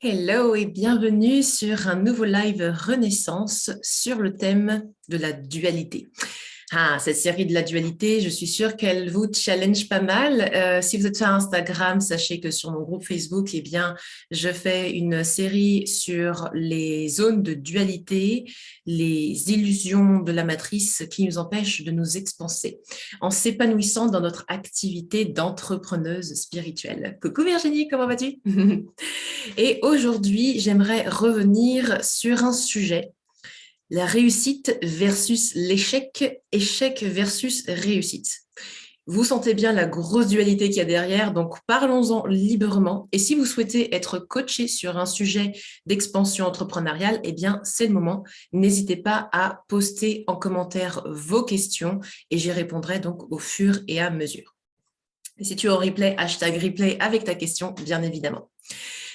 Hello et bienvenue sur un nouveau live Renaissance sur le thème de la dualité. Cette série de la dualité, je suis sûre qu'elle vous challenge pas mal. Si vous êtes sur Instagram, sachez que sur mon groupe Facebook, eh bien, je fais une série sur les zones de dualité, les illusions de la matrice qui nous empêchent de nous expanser en s'épanouissant dans notre activité d'entrepreneuse spirituelle. Coucou Virginie, comment vas-tu? Et aujourd'hui, j'aimerais revenir sur un sujet, la réussite versus l'échec, échec versus réussite. Vous sentez bien la grosse dualité qu'il y a derrière, donc parlons-en librement. Et si vous souhaitez être coaché sur un sujet d'expansion entrepreneuriale, eh bien, c'est le moment. N'hésitez pas à poster en commentaire vos questions et j'y répondrai donc au fur et à mesure. Et si tu es en replay, hashtag replay avec ta question, bien évidemment.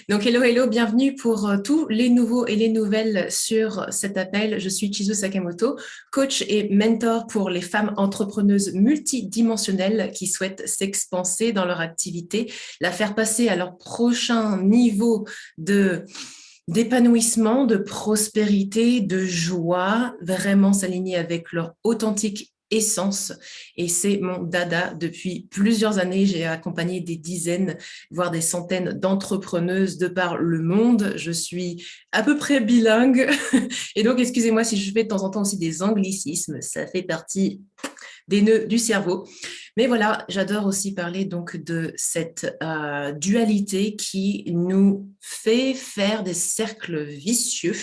Donc, hello, bienvenue pour tous les nouveaux et les nouvelles sur cet appel. Je suis Chizu Sakamoto, coach et mentor pour les femmes entrepreneuses multidimensionnelles qui souhaitent s'expanser dans leur activité, la faire passer à leur prochain niveau d'épanouissement, de prospérité, de joie, vraiment s'aligner avec leur authentique essence. Et c'est mon dada depuis plusieurs années. J'ai accompagné des dizaines, voire des centaines d'entrepreneuses de par le monde. Je suis à peu près bilingue. Et donc, excusez-moi si je fais de temps en temps aussi des anglicismes. Ça fait partie des nœuds du cerveau. Mais voilà, j'adore aussi parler donc de cette dualité qui nous fait faire des cercles vicieux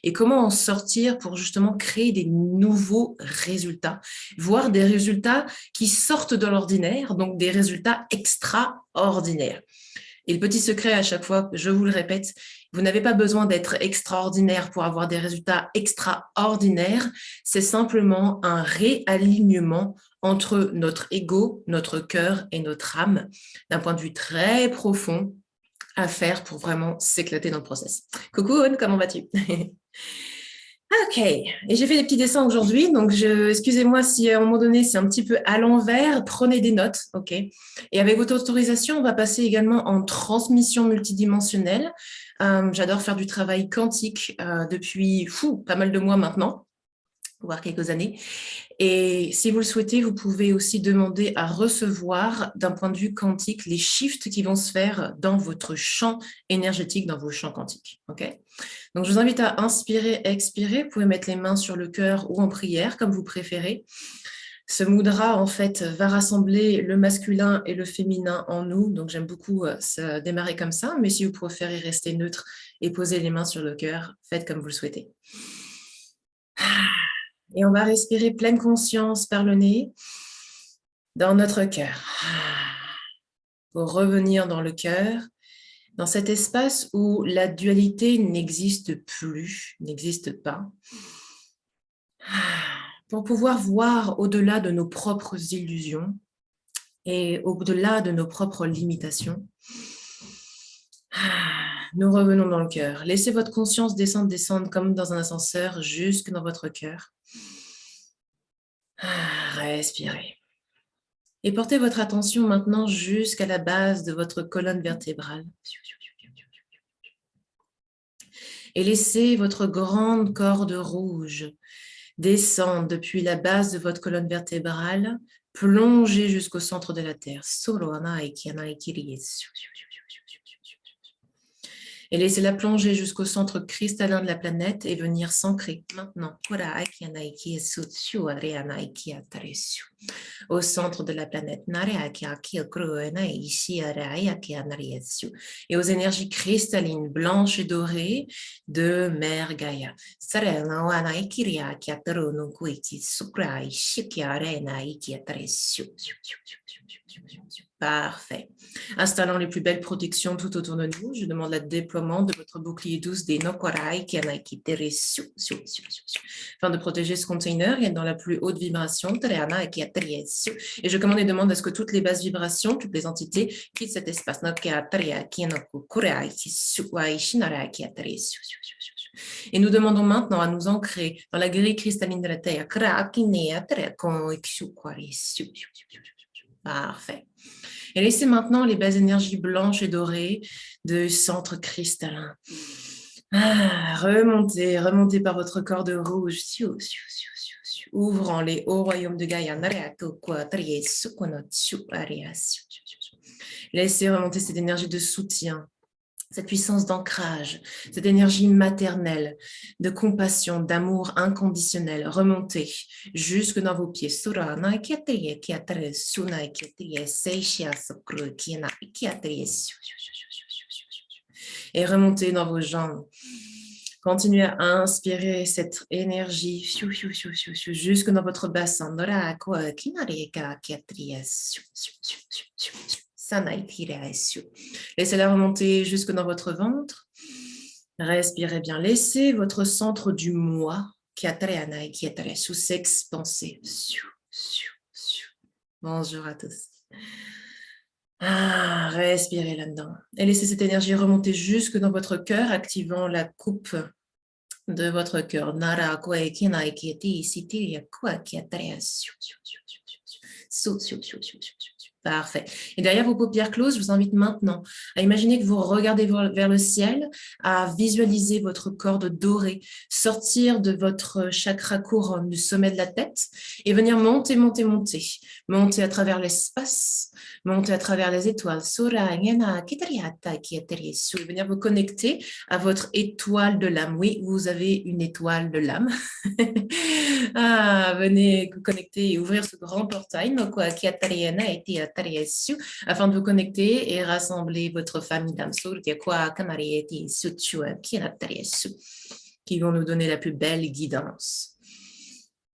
et comment en sortir pour justement créer des nouveaux résultats, voire des résultats qui sortent de l'ordinaire, donc des résultats extraordinaires. Et le petit secret à chaque fois, je vous le répète, vous n'avez pas besoin d'être extraordinaire pour avoir des résultats extraordinaires. C'est simplement un réalignement entre notre ego, notre cœur et notre âme, d'un point de vue très profond à faire pour vraiment s'éclater dans le process. Coucou, Anne, comment vas-tu? Ok, et j'ai fait des petits dessins aujourd'hui, donc excusez-moi si à un moment donné c'est un petit peu à l'envers, prenez des notes, ok. Et avec votre autorisation, on va passer également en transmission multidimensionnelle. J'adore faire du travail quantique depuis pas mal de mois maintenant, voire quelques années. Et si vous le souhaitez, vous pouvez aussi demander à recevoir d'un point de vue quantique les shifts qui vont se faire dans votre champ énergétique, dans vos champs quantiques. Ok. Donc, je vous invite à inspirer, expirer. Vous pouvez mettre les mains sur le cœur ou en prière, comme vous préférez. Ce mudra, en fait, va rassembler le masculin et le féminin en nous. Donc, j'aime beaucoup ça démarrer comme ça. Mais si vous préférez rester neutre et poser les mains sur le cœur, faites comme vous le souhaitez. Et on va respirer pleine conscience par le nez dans notre cœur. Pour revenir dans le cœur, dans cet espace où la dualité n'existe plus, n'existe pas, pour pouvoir voir au-delà de nos propres illusions et au-delà de nos propres limitations. Nous revenons dans le cœur. Laissez votre conscience descendre comme dans un ascenseur jusque dans votre cœur. Respirez. Et portez votre attention maintenant jusqu'à la base de votre colonne vertébrale. Et laissez votre grande corde rouge descendre depuis la base de votre colonne vertébrale, plonger jusqu'au centre de la Terre. Et laissez-la plonger jusqu'au centre cristallin de la planète et venir s'ancrer maintenant au centre de la planète et aux énergies cristallines blanches et dorées de Mère Gaïa. Parfait. Installant les plus belles protections tout autour de nous, je demande le déploiement de votre bouclier douce des Nokorai afin de protéger ce container et dans la plus haute vibration. Et je commande et demande à ce que toutes les basses vibrations, toutes les entités quittent cet espace. Et nous demandons maintenant à nous ancrer dans la grille cristalline de la Terre. Parfait. Et laissez maintenant les belles énergies blanches et dorées du centre cristallin. Remontez, remontez par votre corps de rouge, ouvrant les hauts royaumes de Gaïa. Laissez remonter cette énergie de soutien, cette puissance d'ancrage, cette énergie maternelle, de compassion, d'amour inconditionnel. Remontez jusque dans vos pieds. Et remontez dans vos jambes. Continuez à inspirer cette énergie jusque dans votre bassin. Laissez-la remonter jusque dans votre ventre. Respirez bien. Laissez votre centre du moi s'expanser. Bonjour à tous. Respirez là-dedans. Et laissez cette énergie remonter jusque dans votre cœur, activant la coupe de votre cœur. Parfait. Et derrière vos paupières closes, je vous invite maintenant à imaginer que vous regardez vers le ciel, à visualiser votre corde dorée sortir de votre chakra couronne, du sommet de la tête, et venir monter, monter, monter. Monter à travers l'espace, monter à travers les étoiles. Venir vous connecter à votre étoile de l'âme. Oui, vous avez une étoile de l'âme. Venez vous connecter et ouvrir ce grand portail afin de vous connecter et rassembler votre famille d'âmes qui vont nous donner la plus belle guidance.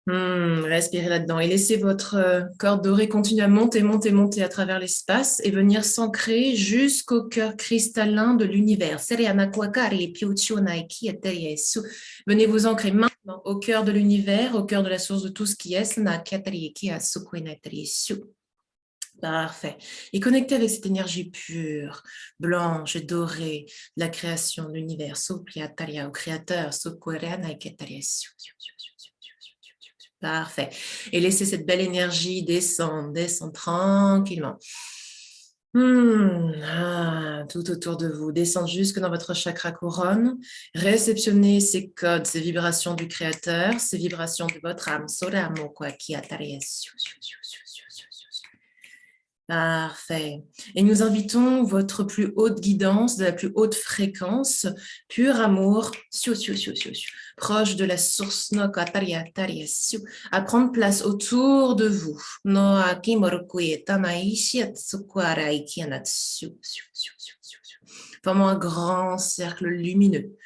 Respirez là-dedans et laissez votre corde dorée continuer à monter, monter, monter à travers l'espace et venir s'ancrer jusqu'au cœur cristallin de l'univers. Venez vous ancrer maintenant au cœur de l'univers, au cœur de la source de tout ce qui est. Parfait. Et connectez avec cette énergie pure, blanche et dorée de la création de l'univers. Au créateur. Parfait. Et laissez cette belle énergie descendre, descendre tranquillement. Tout autour de vous, descendre jusque dans votre chakra couronne. Réceptionnez ces codes, ces vibrations du créateur, ces vibrations de votre âme. Parfait. Et nous invitons votre plus haute guidance, de la plus haute fréquence, pur amour, proche de la source, à prendre place autour de vous. Formant un grand cercle lumineux.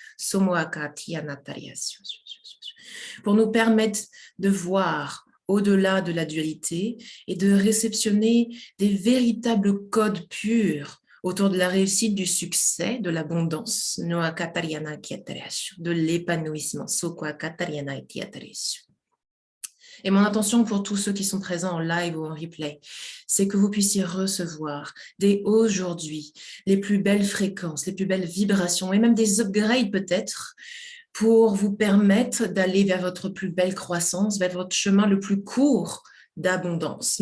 Pour nous permettre de voir au-delà de la dualité et de réceptionner des véritables codes purs autour de la réussite, du succès, de l'abondance, de l'épanouissement. Et mon intention pour tous ceux qui sont présents en live ou en replay, c'est que vous puissiez recevoir dès aujourd'hui les plus belles fréquences, les plus belles vibrations et même des upgrades peut-être, pour vous permettre d'aller vers votre plus belle croissance, vers votre chemin le plus court d'abondance.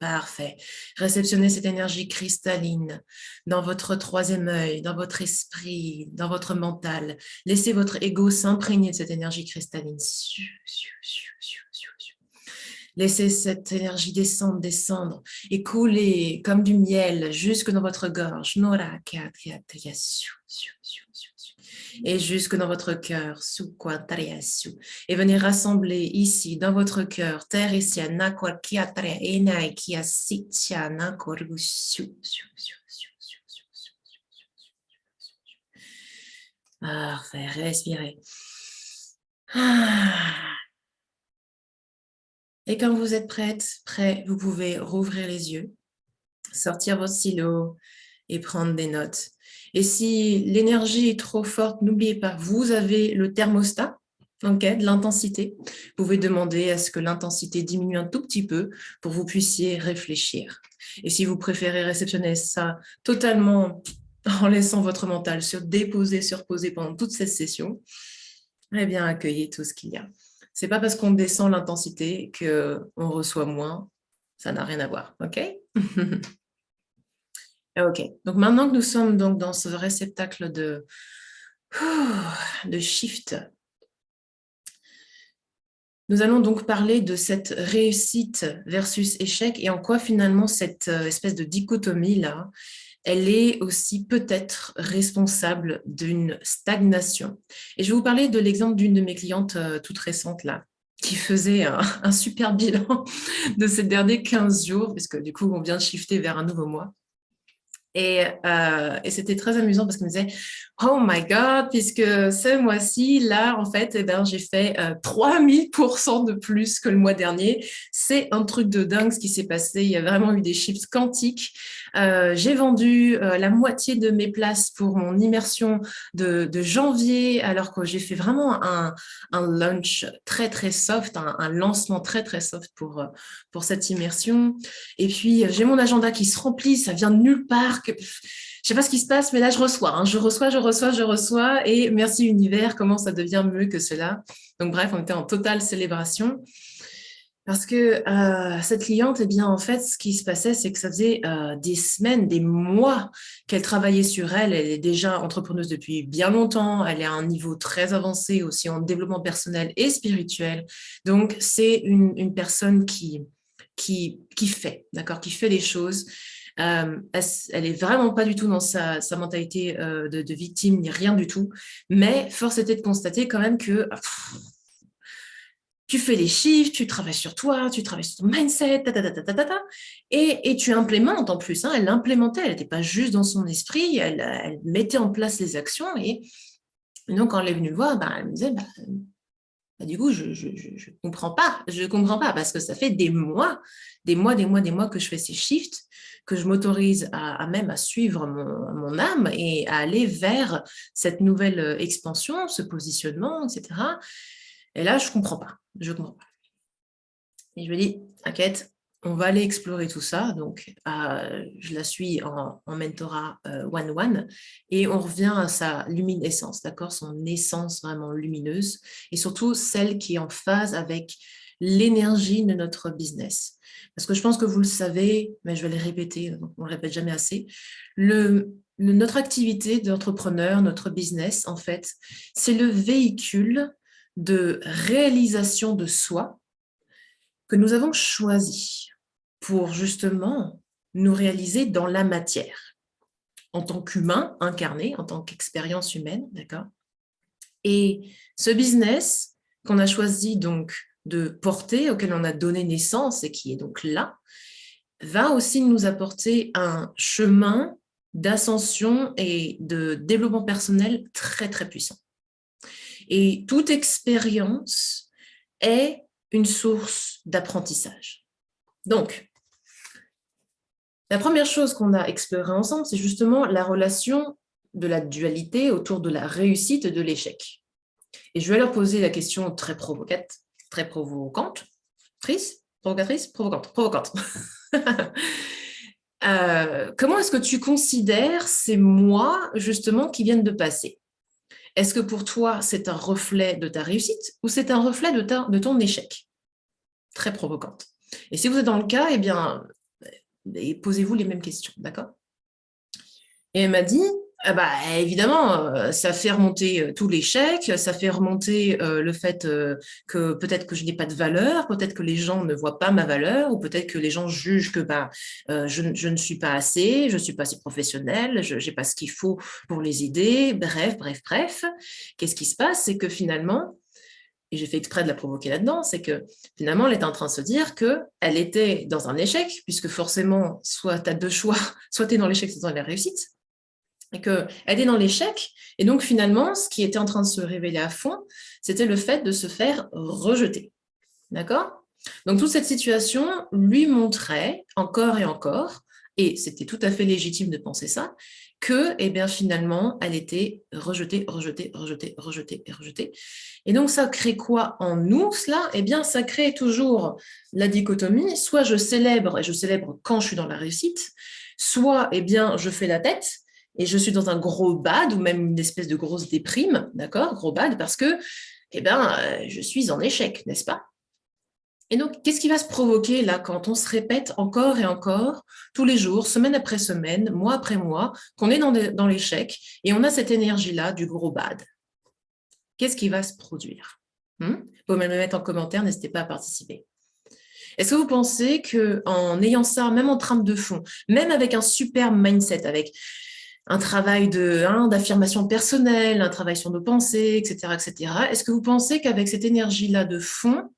Parfait. Réceptionnez cette énergie cristalline dans votre troisième œil, dans votre esprit, dans votre mental. Laissez votre ego s'imprégner de cette énergie cristalline. Laissez cette énergie descendre, descendre et couler comme du miel jusque dans votre gorge. Et jusque dans votre cœur. Et venez rassembler ici, dans votre cœur, terre et ciel. Parfait, respirez. Et quand vous êtes prêt, vous pouvez rouvrir les yeux, sortir votre stylo et prendre des notes. Et si l'énergie est trop forte, n'oubliez pas, vous avez le thermostat de l'intensité. Vous pouvez demander à ce que l'intensité diminue un tout petit peu pour que vous puissiez réfléchir. Et si vous préférez réceptionner ça totalement en laissant votre mental se déposer, se reposer pendant toute cette session, eh bien, accueillez tout ce qu'il y a. C'est pas parce qu'on descend l'intensité qu'on reçoit moins. Ça n'a rien à voir, OK? OK. Donc, maintenant que nous sommes donc dans ce réceptacle de shift, nous allons donc parler de cette réussite versus échec et en quoi finalement cette espèce de dichotomie-là, elle est aussi peut-être responsable d'une stagnation. Et je vais vous parler de l'exemple d'une de mes clientes toute récente là, qui faisait un super bilan de ces derniers 15 jours, puisque du coup, on vient de shifter vers un nouveau mois. Et c'était très amusant parce qu'elle me disait « Oh my God, puisque ce mois-ci, là, en fait, eh ben, j'ai fait 3000% de plus que le mois dernier. C'est un truc de dingue ce qui s'est passé. Il y a vraiment eu des chiffres quantiques. J'ai vendu la moitié de mes places pour mon immersion de janvier, alors que j'ai fait vraiment un launch très, très soft, un lancement très, très soft pour cette immersion. Et puis, j'ai mon agenda qui se remplit, ça vient de nulle part. Je sais pas ce qui se passe, mais là, je reçois. Je reçois. Et merci univers, comment ça devient mieux que cela. Donc, bref, on était en totale célébration. Parce que cette cliente, eh bien, en fait, ce qui se passait, c'est que ça faisait des semaines, des mois qu'elle travaillait sur elle. Elle est déjà entrepreneuse depuis bien longtemps. Elle est à un niveau très avancé aussi en développement personnel et spirituel. Donc, c'est une personne qui fait, d'accord, qui fait les choses. Elle est vraiment pas du tout dans sa mentalité de victime ni rien du tout. Mais force était de constater quand même que tu fais les chiffres, tu travailles sur toi, tu travailles sur ton mindset, et tu implémentes en plus. Elle l'implémentait, elle n'était pas juste dans son esprit, elle mettait en place les actions. Et donc, quand elle est venue me voir, elle me disait, du coup, je comprends pas. Je comprends pas parce que ça fait des mois que je fais ces shifts, que je m'autorise même à suivre mon âme et à aller vers cette nouvelle expansion, ce positionnement, etc. Et là, je comprends pas. Je comprends pas. Et je me dis, t'inquiète, on va aller explorer tout ça. Donc, je la suis en mentorat one-one et on revient à sa luminescence, d'accord? Son essence vraiment lumineuse et surtout celle qui est en phase avec l'énergie de notre business. Parce que je pense que vous le savez, mais je vais le répéter, on ne le répète jamais assez, notre activité d'entrepreneur, notre business, en fait, c'est le véhicule de réalisation de soi que nous avons choisi pour justement nous réaliser dans la matière, en tant qu'humain incarné, en tant qu'expérience humaine, d'accord? Et ce business qu'on a choisi donc de porter, auquel on a donné naissance et qui est donc là, va aussi nous apporter un chemin d'ascension et de développement personnel très, très puissant. Et toute expérience est une source d'apprentissage. Donc, la première chose qu'on a explorée ensemble, c'est justement la relation de la dualité autour de la réussite et de l'échec. Et je vais leur poser la question très provocante, provocante. Comment est-ce que tu considères ces mois, justement, qui viennent de passer? Est-ce que pour toi, c'est un reflet de ta réussite ou c'est un reflet de ton échec? Très provocante. Et si vous êtes dans le cas, eh bien, posez-vous les mêmes questions, d'accord? Et elle m'a dit, évidemment, ça fait remonter tout l'échec, ça fait remonter le fait que peut-être que je n'ai pas de valeur, peut-être que les gens ne voient pas ma valeur, ou peut-être que les gens jugent que je ne suis pas assez, je ne suis pas assez professionnelle, je n'ai pas ce qu'il faut pour les aider, bref. Qu'est-ce qui se passe? C'est que finalement, et j'ai fait exprès de la provoquer là-dedans, c'est que finalement, elle était en train de se dire qu'elle était dans un échec, puisque forcément, soit tu as deux choix, soit tu es dans l'échec, soit dans la réussite, et qu'elle était dans l'échec, et donc finalement, ce qui était en train de se révéler à fond, c'était le fait de se faire rejeter. D'accord? Donc toute cette situation lui montrait encore et encore, et c'était tout à fait légitime de penser ça, que eh bien, finalement, elle était rejetée. Et donc, ça crée quoi en nous, cela? Eh bien, ça crée toujours la dichotomie, soit je célèbre, et je célèbre quand je suis dans la réussite, soit eh bien, je fais la tête, et je suis dans un gros bad, ou même une espèce de grosse déprime, d'accord? Gros bad, parce que eh bien, je suis en échec, n'est-ce pas? Et donc, qu'est-ce qui va se provoquer là quand on se répète encore et encore, tous les jours, semaine après semaine, mois après mois, qu'on est dans l'échec et on a cette énergie-là du gros bad? Qu'est-ce qui va se produire? Vous pouvez me le mettre en commentaire, n'hésitez pas à participer. Est-ce que vous pensez qu'en ayant ça, même en trame de fond, même avec un super mindset, avec un travail d'affirmation personnelle, un travail sur nos pensées, etc., est-ce que vous pensez qu'avec cette énergie-là de fond,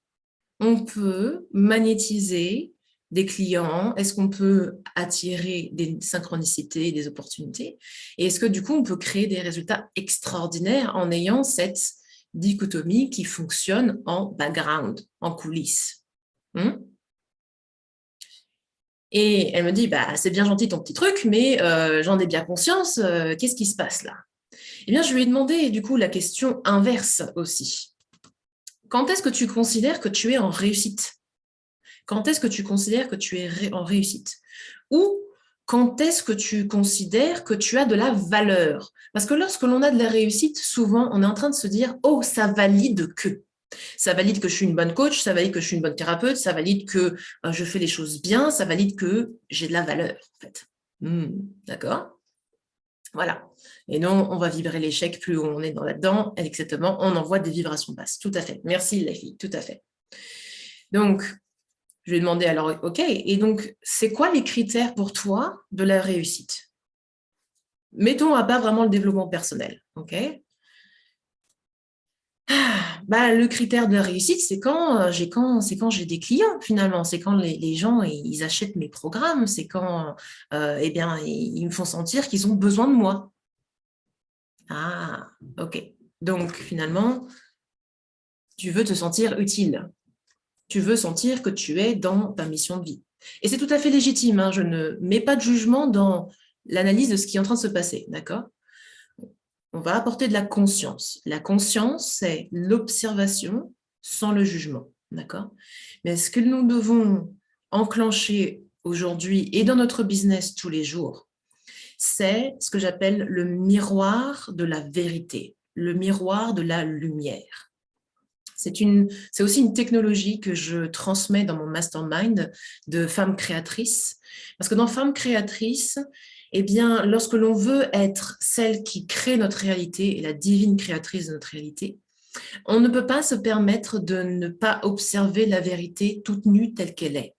on peut magnétiser des clients? Est-ce qu'on peut attirer des synchronicités, des opportunités? Et est-ce que du coup, on peut créer des résultats extraordinaires en ayant cette dichotomie qui fonctionne en background, en coulisses? Et elle me dit, bah, c'est bien gentil ton petit truc, mais j'en ai bien conscience, qu'est-ce qui se passe là? Eh bien, je lui ai demandé du coup la question inverse aussi. Quand est-ce que tu considères que tu es en réussite? Quand est-ce que tu considères que tu es en réussite? Ou quand est-ce que tu considères que tu as de la valeur? Parce que lorsque l'on a de la réussite, souvent, on est en train de se dire, oh, ça valide que. Ça valide que je suis une bonne coach, ça valide que je suis une bonne thérapeute, ça valide que je fais les choses bien, ça valide que j'ai de la valeur, en fait. D'accord? Voilà. Et non, on va vibrer l'échec plus on est là-dedans, exactement, on envoie des vibrations basses. Tout à fait. Merci les filles, tout à fait. Donc, je lui ai demandé alors, ok, et donc, c'est quoi les critères pour toi de la réussite? Mettons à part vraiment le développement personnel, ok? Bah, le critère de la réussite, c'est quand j'ai des clients finalement, c'est quand les gens ils achètent mes programmes, c'est quand eh bien, ils me font sentir qu'ils ont besoin de moi. Ah, ok. Donc finalement, tu veux te sentir utile. Tu veux sentir que tu es dans ta mission de vie. Et c'est tout à fait légitime, hein, je ne mets pas de jugement dans l'analyse de ce qui est en train de se passer, d'accord? On va apporter de la conscience. La conscience, c'est l'observation sans le jugement, d'accord? Mais ce que nous devons enclencher aujourd'hui et dans notre business tous les jours, c'est ce que j'appelle le miroir de la vérité, le miroir de la lumière. C'est aussi une technologie que je transmets dans mon mastermind de femmes créatrices. Parce que dans Femmes créatrices, eh bien, lorsque l'on veut être celle qui crée notre réalité et la divine créatrice de notre réalité, on ne peut pas se permettre de ne pas observer la vérité toute nue telle qu'elle est.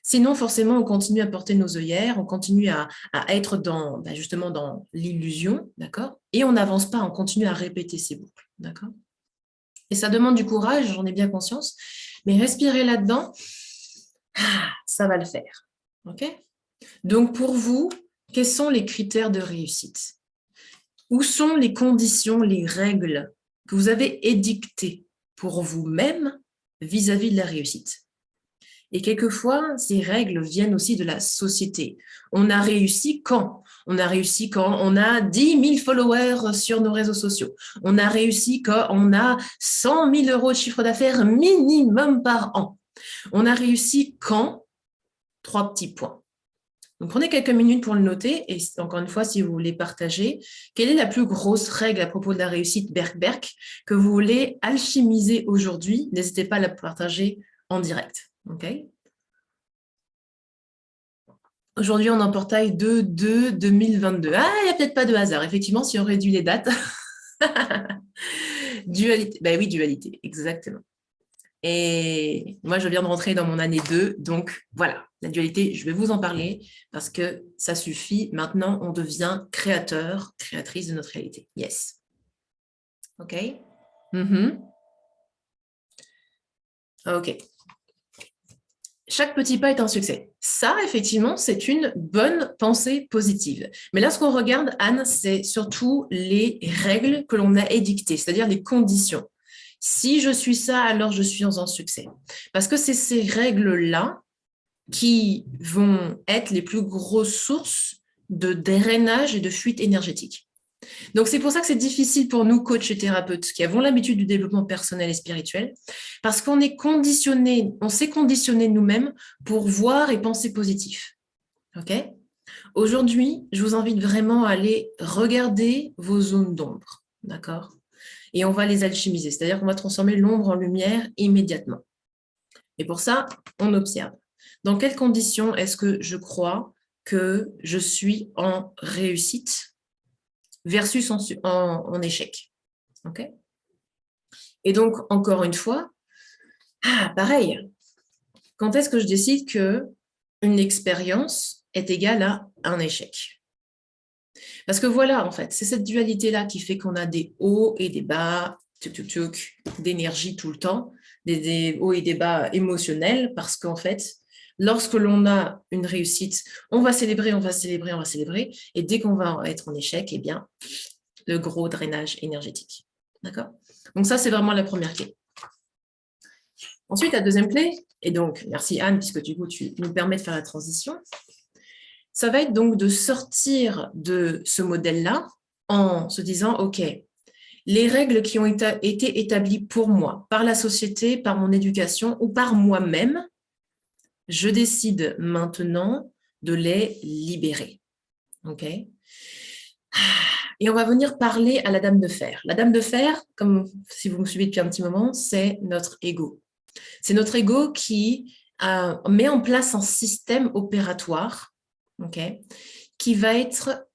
Sinon, forcément, on continue à porter nos œillères, on continue à être justement dans l'illusion, d'accord? Et on n'avance pas, on continue à répéter ces boucles, d'accord? Et ça demande du courage, j'en ai bien conscience, mais respirer là-dedans, ça va le faire. Ok? Donc, pour vous, quels sont les critères de réussite? Où sont les conditions, les règles que vous avez édictées pour vous-même vis-à-vis de la réussite? Et quelquefois, ces règles viennent aussi de la société. On a réussi quand? On a réussi quand on a 10 000 followers sur nos réseaux sociaux. On a réussi quand on a 100 000 euros de chiffre d'affaires minimum par an. On a réussi quand? 3 petits points. Donc, prenez quelques minutes pour le noter. Et encore une fois, si vous voulez partager, quelle est la plus grosse règle à propos de la réussite Berk que vous voulez alchimiser aujourd'hui? N'hésitez pas à la partager en direct. OK? Aujourd'hui, on est en portail 2/2/2022. Ah, il n'y a peut-être pas de hasard. Effectivement, si on réduit les dates. Dualité. Ben oui, dualité, exactement. Et moi, je viens de rentrer dans mon année 2, donc voilà, la dualité, je vais vous en parler parce que ça suffit. Maintenant, on devient créateur, créatrice de notre réalité. Yes. OK? OK. Chaque petit pas est un succès. Ça, effectivement, c'est une bonne pensée positive. Mais là, ce qu'on regarde, Anne, c'est surtout les règles que l'on a édictées, c'est-à-dire les conditions. Si je suis ça, alors je suis en succès. Parce que c'est ces règles-là qui vont être les plus grosses sources de drainage et de fuite énergétique. Donc, c'est pour ça que c'est difficile pour nous, coachs et thérapeutes, qui avons l'habitude du développement personnel et spirituel, parce qu'on est conditionné, on s'est conditionné nous-mêmes pour voir et penser positif. OK? Aujourd'hui, je vous invite vraiment à aller regarder vos zones d'ombre. D'accord? Et on va les alchimiser, c'est-à-dire qu'on va transformer l'ombre en lumière immédiatement. Et pour ça, on observe. Dans quelles conditions est-ce que je crois que je suis en réussite versus en échec? Okay. Et donc, encore une fois, pareil, quand est-ce que je décide qu'une expérience est égale à un échec? Parce que voilà, en fait, c'est cette dualité-là qui fait qu'on a des hauts et des bas, d'énergie tout le temps, des hauts et des bas émotionnels, parce qu'en fait, lorsque l'on a une réussite, on va célébrer, on va célébrer, on va célébrer, et dès qu'on va être en échec, eh bien, le gros drainage énergétique. D'accord? Donc ça, c'est vraiment la première clé. Ensuite, la deuxième clé, et donc, merci Anne, puisque du coup, tu nous permets de faire la transition, ça va être donc de sortir de ce modèle-là en se disant, OK, les règles qui ont été établies pour moi, par la société, par mon éducation ou par moi-même, je décide maintenant de les libérer. OK? Et on va venir parler à la dame de fer. La dame de fer, comme si vous me suivez depuis un petit moment, c'est notre ego. C'est notre ego qui met en place un système opératoire, okay, qui va être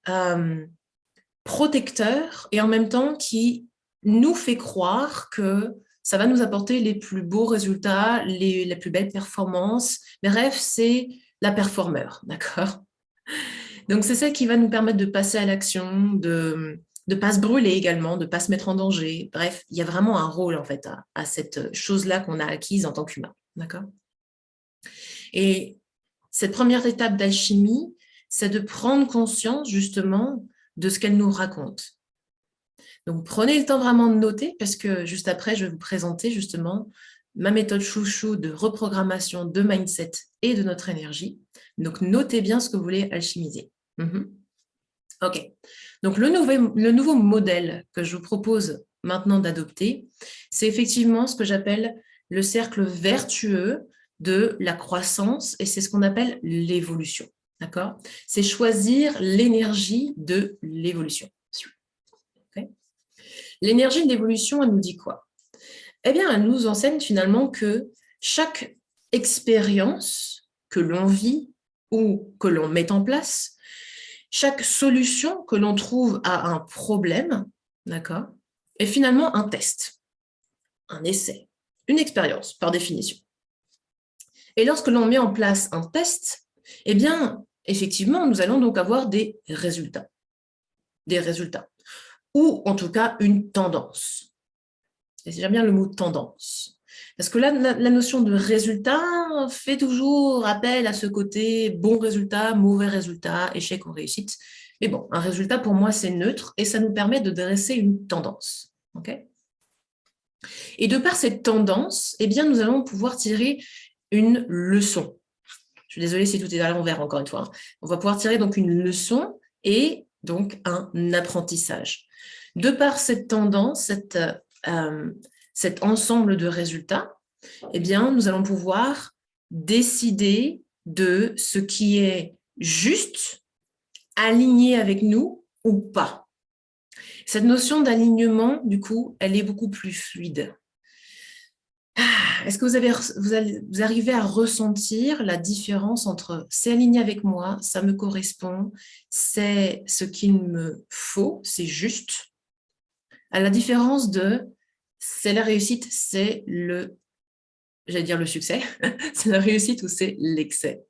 protecteur et en même temps qui nous fait croire que ça va nous apporter les plus beaux résultats, les plus belles performances. Bref, c'est la performeur, d'accord? Donc, c'est celle qui va nous permettre de passer à l'action, de ne pas se brûler également, de ne pas se mettre en danger. Bref, il y a vraiment un rôle en fait à cette chose-là qu'on a acquise en tant qu'humain, d'accord? Et cette première étape d'alchimie, c'est de prendre conscience justement de ce qu'elle nous raconte. Donc, prenez le temps vraiment de noter parce que juste après, je vais vous présenter justement ma méthode chouchou de reprogrammation de mindset et de notre énergie. Donc, notez bien ce que vous voulez alchimiser. OK. Donc, le nouveau modèle que je vous propose maintenant d'adopter, c'est effectivement ce que j'appelle le cercle vertueux de la croissance et c'est ce qu'on appelle l'évolution. D'accord? C'est choisir l'énergie de l'évolution. Okay. L'énergie de l'évolution, elle nous dit quoi? Eh bien, elle nous enseigne finalement que chaque expérience que l'on vit ou que l'on met en place, chaque solution que l'on trouve à un problème, d'accord, est finalement un test, un essai, une expérience par définition. Et lorsque l'on met en place un test, eh bien, effectivement, nous allons donc avoir des résultats, ou en tout cas une tendance. Et j'aime bien le mot tendance. Parce que là, la notion de résultat fait toujours appel à ce côté bon résultat, mauvais résultat, échec ou réussite. Mais bon, un résultat pour moi, c'est neutre et ça nous permet de dresser une tendance. Okay. Et de par cette tendance, eh bien, nous allons pouvoir tirer une leçon. Je suis désolée si tout est à l'envers, encore une fois. On va pouvoir tirer donc une leçon et donc un apprentissage. De par cette tendance, cet ensemble de résultats, eh bien, nous allons pouvoir décider de ce qui est juste, aligné avec nous ou pas. Cette notion d'alignement, du coup, elle est beaucoup plus fluide. Est-ce que vous arrivez à ressentir la différence entre c'est aligné avec moi, ça me correspond, c'est ce qu'il me faut, c'est juste, à la différence de c'est la réussite, c'est j'allais dire le succès, c'est la réussite ou c'est l'excès,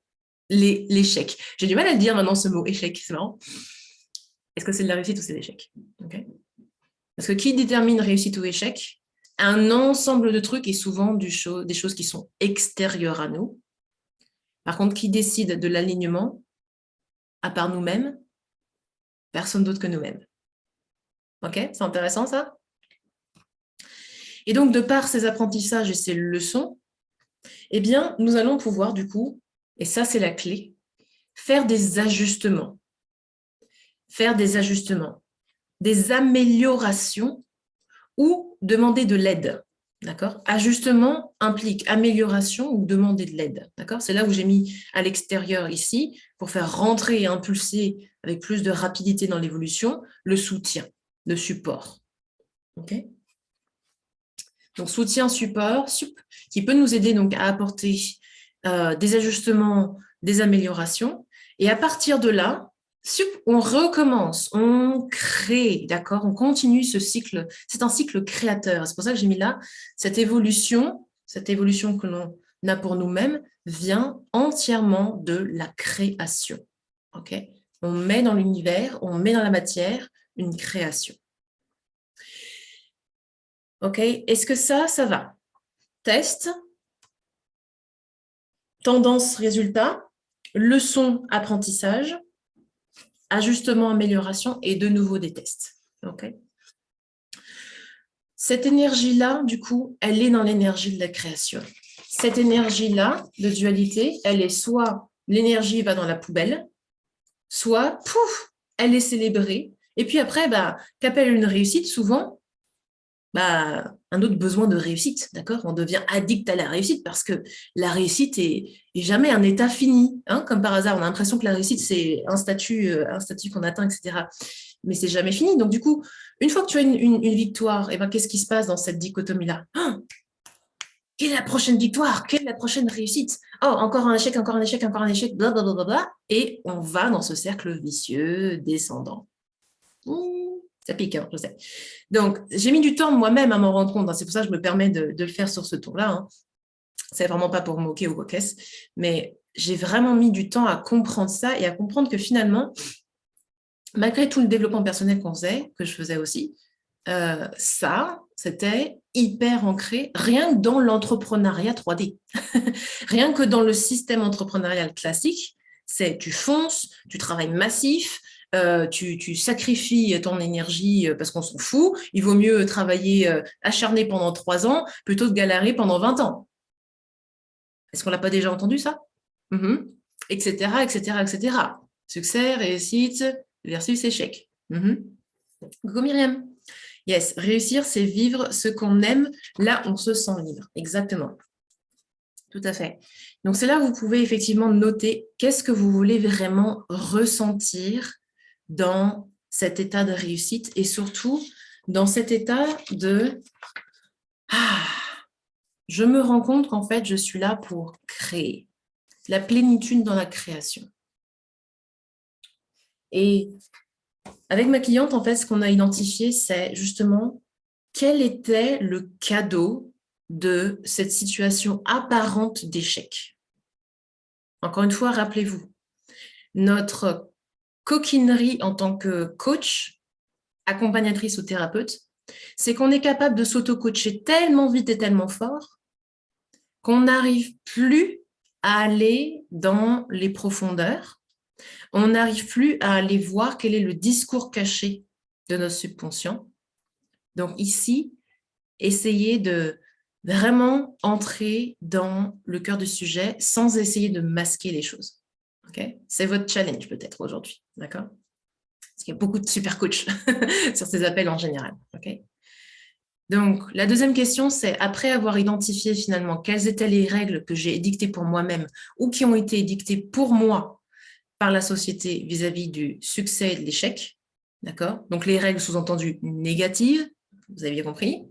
l'échec. J'ai du mal à le dire maintenant ce mot échec, c'est marrant. Est-ce que c'est de la réussite ou c'est l'échec? Okay. Parce que qui détermine réussite ou échec? Un ensemble de trucs et souvent des choses qui sont extérieures à nous. Par contre, qui décide de l'alignement, à part nous-mêmes? Personne d'autre que nous-mêmes. Ok? C'est intéressant ça? Et donc, de par ces apprentissages et ces leçons, eh bien, nous allons pouvoir du coup, et ça c'est la clé, faire des ajustements, des améliorations ou demander de l'aide. D'accord? Ajustement implique amélioration ou demander de l'aide. D'accord? C'est là où j'ai mis à l'extérieur ici, pour faire rentrer et impulser avec plus de rapidité dans l'évolution, le soutien, le support. OK. Donc, soutien, support, qui peut nous aider donc à apporter des ajustements, des améliorations. Et à partir de là, on recommence, on crée, d'accord? On continue ce cycle. C'est un cycle créateur. C'est pour ça que j'ai mis là cette évolution que l'on a pour nous-mêmes vient entièrement de la création. OK? On met dans l'univers, on met dans la matière une création. OK? Est-ce que ça va? Test, tendance, résultat, leçon, apprentissage, ajustement, amélioration et de nouveau des tests. OK? Cette énergie-là, du coup, elle est dans l'énergie de la création. Cette énergie-là de dualité, elle est soit l'énergie va dans la poubelle, soit, pouf, elle est célébrée. Et puis après, qu'appelle une réussite, souvent, un autre besoin de réussite, d'accord? On devient addict à la réussite parce que la réussite est jamais un état fini, hein? Comme par hasard, on a l'impression que la réussite, c'est un statut qu'on atteint, etc. Mais c'est jamais fini. Donc, du coup, une fois que tu as une victoire, qu'est-ce qui se passe dans cette dichotomie-là? Quelle est la prochaine victoire? Quelle est la prochaine réussite? Oh, encore un échec, encore un échec, encore un échec, blablabla. Et on va dans ce cercle vicieux descendant. Ça pique, hein, je sais. Donc, j'ai mis du temps moi-même à m'en rendre compte. Hein. C'est pour ça que je me permets de le faire sur ce tour-là. Hein. C'est vraiment pas pour me moquer ou quoi qu'est-ce. Mais j'ai vraiment mis du temps à comprendre ça et à comprendre que finalement, malgré tout le développement personnel qu'on faisait, que je faisais aussi, ça, c'était hyper ancré, rien que dans l'entrepreneuriat 3D. Rien que dans le système entrepreneurial classique, c'est tu fonces, tu travailles massif, tu sacrifies ton énergie parce qu'on s'en fout. Il vaut mieux travailler acharné pendant 3 ans plutôt que galérer pendant 20 ans. Est-ce qu'on l'a pas déjà entendu ça? Etc., etc., etc. Succès, réussite versus échec. Coucou Myriam. Yes, réussir, c'est vivre ce qu'on aime. Là, on se sent libre. Exactement. Tout à fait. Donc, c'est là où vous pouvez effectivement noter qu'est-ce que vous voulez vraiment ressentir dans cet état de réussite et surtout dans cet état de je me rends compte qu'en fait, je suis là pour créer. La plénitude dans la création. Et avec ma cliente, en fait, ce qu'on a identifié, c'est justement quel était le cadeau de cette situation apparente d'échec. Encore une fois, rappelez-vous, notre coquinerie en tant que coach, accompagnatrice ou thérapeute, c'est qu'on est capable de s'auto-coacher tellement vite et tellement fort qu'on n'arrive plus à aller dans les profondeurs, on n'arrive plus à aller voir quel est le discours caché de notre subconscient. Donc ici, essayez de vraiment entrer dans le cœur du sujet sans essayer de masquer les choses. Okay? C'est votre challenge peut-être aujourd'hui, d'accord? Parce qu'il y a beaucoup de super coachs sur ces appels en général. Okay? Donc, la deuxième question, c'est après avoir identifié finalement quelles étaient les règles que j'ai édictées pour moi-même ou qui ont été édictées pour moi par la société vis-à-vis du succès et de l'échec, d'accord? Donc, les règles sous-entendues négatives, vous avez bien compris.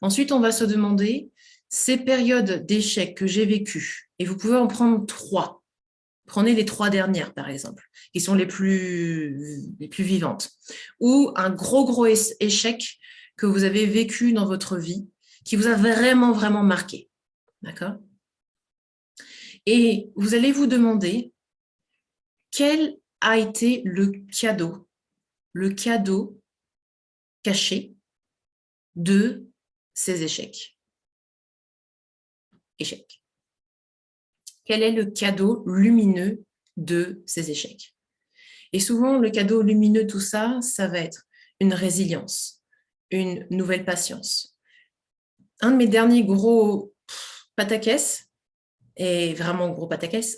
Ensuite, on va se demander ces périodes d'échec que j'ai vécues, et vous pouvez en prendre 3. Prenez les 3 dernières, par exemple, qui sont les plus vivantes. Ou un gros échec que vous avez vécu dans votre vie, qui vous a vraiment, vraiment marqué. D'accord? Et vous allez vous demander quel a été le cadeau caché de ces échecs. Quel est le cadeau lumineux de ces échecs? Et souvent, le cadeau lumineux, tout ça, ça va être une résilience, une nouvelle patience. Un de mes derniers gros pataquès, et vraiment gros pataquès,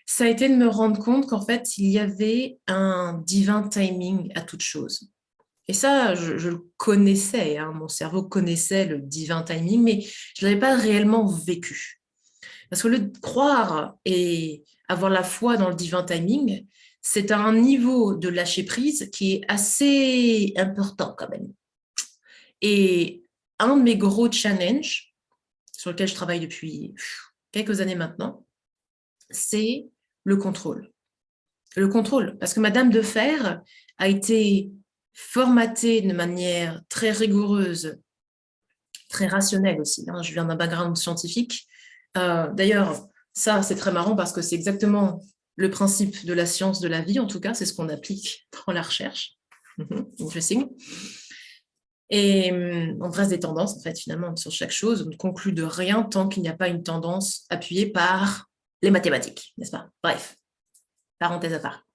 ça a été de me rendre compte qu'en fait, il y avait un divin timing à toute chose. Et ça, je le connaissais, hein, mon cerveau connaissait le divin timing, mais je ne l'avais pas réellement vécu. Parce que le croire et avoir la foi dans le divin timing, c'est un niveau de lâcher prise qui est assez important quand même. Et un de mes gros challenges, sur lequel je travaille depuis quelques années maintenant, c'est le contrôle. Le contrôle, parce que ma dame de fer a été formatée de manière très rigoureuse, très rationnelle aussi. Je viens d'un background scientifique. D'ailleurs, ça, c'est très marrant parce que c'est exactement le principe de la science de la vie, en tout cas, c'est ce qu'on applique dans la recherche. Interesting. Et on dresse des tendances, en fait, finalement, sur chaque chose. On ne conclut de rien tant qu'il n'y a pas une tendance appuyée par les mathématiques, n'est-ce pas? Bref, parenthèse à part.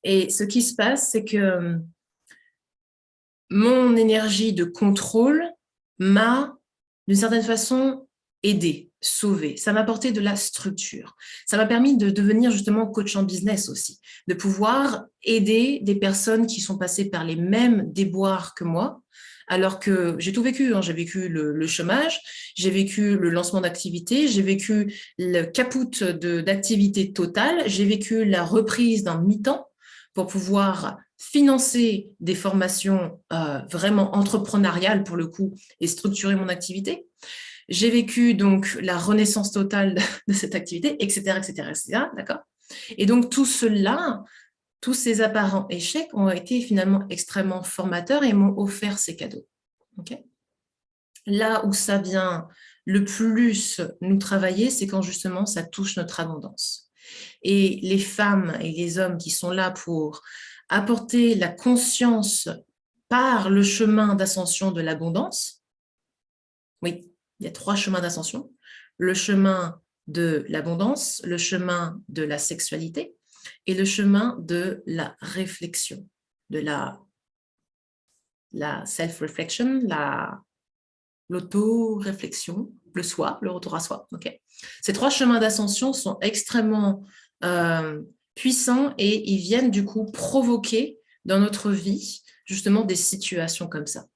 Et ce qui se passe, c'est que mon énergie de contrôle m'a, d'une certaine façon, aidée, sauvée. Ça m'a apporté de la structure. Ça m'a permis de devenir justement coach en business aussi, de pouvoir aider des personnes qui sont passées par les mêmes déboires que moi, alors que j'ai tout vécu. J'ai vécu le chômage, j'ai vécu le lancement d'activité, j'ai vécu le caput d'activité totale, j'ai vécu la reprise d'un mi-temps pour pouvoir financer des formations vraiment entrepreneuriales pour le coup et structurer mon activité. J'ai vécu donc la renaissance totale de cette activité, etc., etc., etc., d'accord? Et donc tout cela, tous ces apparents échecs ont été finalement extrêmement formateurs et m'ont offert ces cadeaux. Okay. Là où ça vient le plus nous travailler, c'est quand justement ça touche notre abondance. Et les femmes et les hommes qui sont là pour apporter la conscience par le chemin d'ascension de l'abondance, oui, il y a 3 chemins d'ascension, le chemin de l'abondance, le chemin de la sexualité et le chemin de la réflexion, de la self-reflection, l'auto-réflexion, le soi, le retour à soi. Okay. Ces 3 chemins d'ascension sont extrêmement puissants et ils viennent du coup provoquer dans notre vie justement des situations comme ça.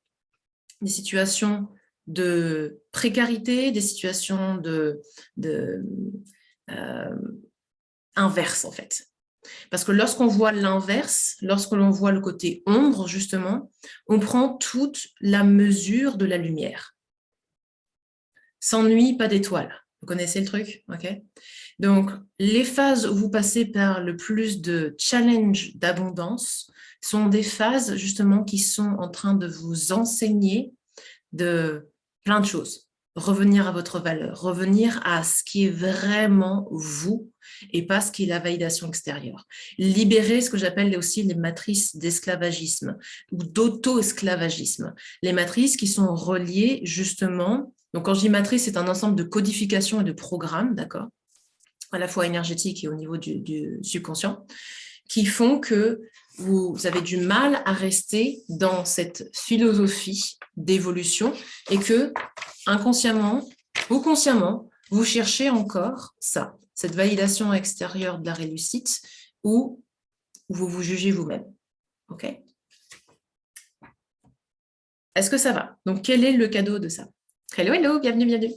Des situations de précarité, des situations inverses en fait. Parce que lorsqu'on voit l'inverse, lorsque l'on voit le côté ombre justement, on prend toute la mesure de la lumière. Sans nuit, pas d'étoile. Vous connaissez le truc? Okay. Donc, les phases où vous passez par le plus de challenge d'abondance sont des phases justement qui sont en train de vous enseigner de plein de choses. Revenir à votre valeur, revenir à ce qui est vraiment vous et pas ce qui est la validation extérieure. Libérer ce que j'appelle aussi les matrices d'esclavagisme ou d'auto-esclavagisme. Les matrices qui sont reliées justement, donc quand je dis matrice, c'est un ensemble de codifications et de programmes, d'accord, à la fois énergétique et au niveau du subconscient, qui font que vous avez du mal à rester dans cette philosophie d'évolution et que inconsciemment ou consciemment, vous cherchez encore ça, cette validation extérieure de la réussite où vous vous jugez vous-même. OK? Est-ce que ça va? Donc, quel est le cadeau de ça? Hello, hello, bienvenue, bienvenue.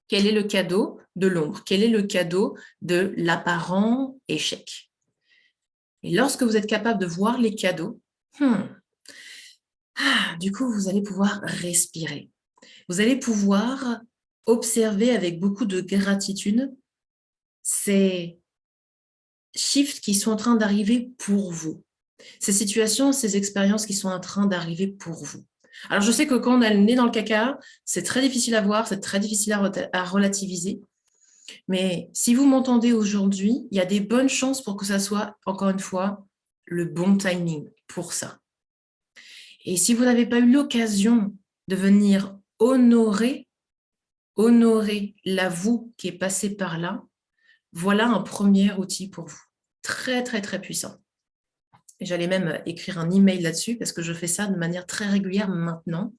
Quel est le cadeau de l'ombre? Quel est le cadeau de l'apparent échec? Et lorsque vous êtes capable de voir les cadeaux, du coup, vous allez pouvoir respirer. Vous allez pouvoir observer avec beaucoup de gratitude ces shifts qui sont en train d'arriver pour vous. Ces situations, ces expériences qui sont en train d'arriver pour vous. Alors, je sais que quand on a le nez dans le caca, c'est très difficile à voir, c'est très difficile à relativiser. Mais si vous m'entendez aujourd'hui, il y a des bonnes chances pour que ça soit, encore une fois, le bon timing pour ça. Et si vous n'avez pas eu l'occasion de venir honorer la vous qui est passée par là, voilà un premier outil pour vous. Très, très, très puissant. Et j'allais même écrire un email là-dessus parce que je fais ça de manière très régulière maintenant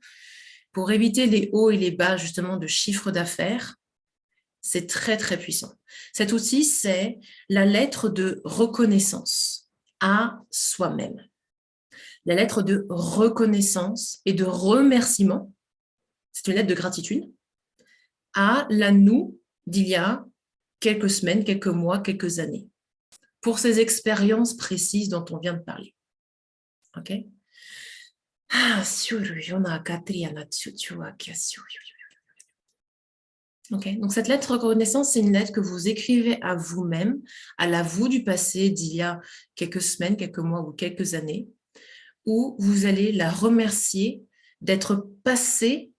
pour éviter les hauts et les bas justement de chiffre d'affaires. C'est très, très puissant. Cet outil, c'est la lettre de reconnaissance à soi-même. La lettre de reconnaissance et de remerciement, c'est une lettre de gratitude, à la nous d'il y a quelques semaines, quelques mois, quelques années, pour ces expériences précises dont on vient de parler. OK ? Ok, donc cette lettre de reconnaissance, c'est une lettre que vous écrivez à vous-même, à la vous du passé d'il y a quelques semaines, quelques mois ou quelques années, où vous allez la remercier d'être passé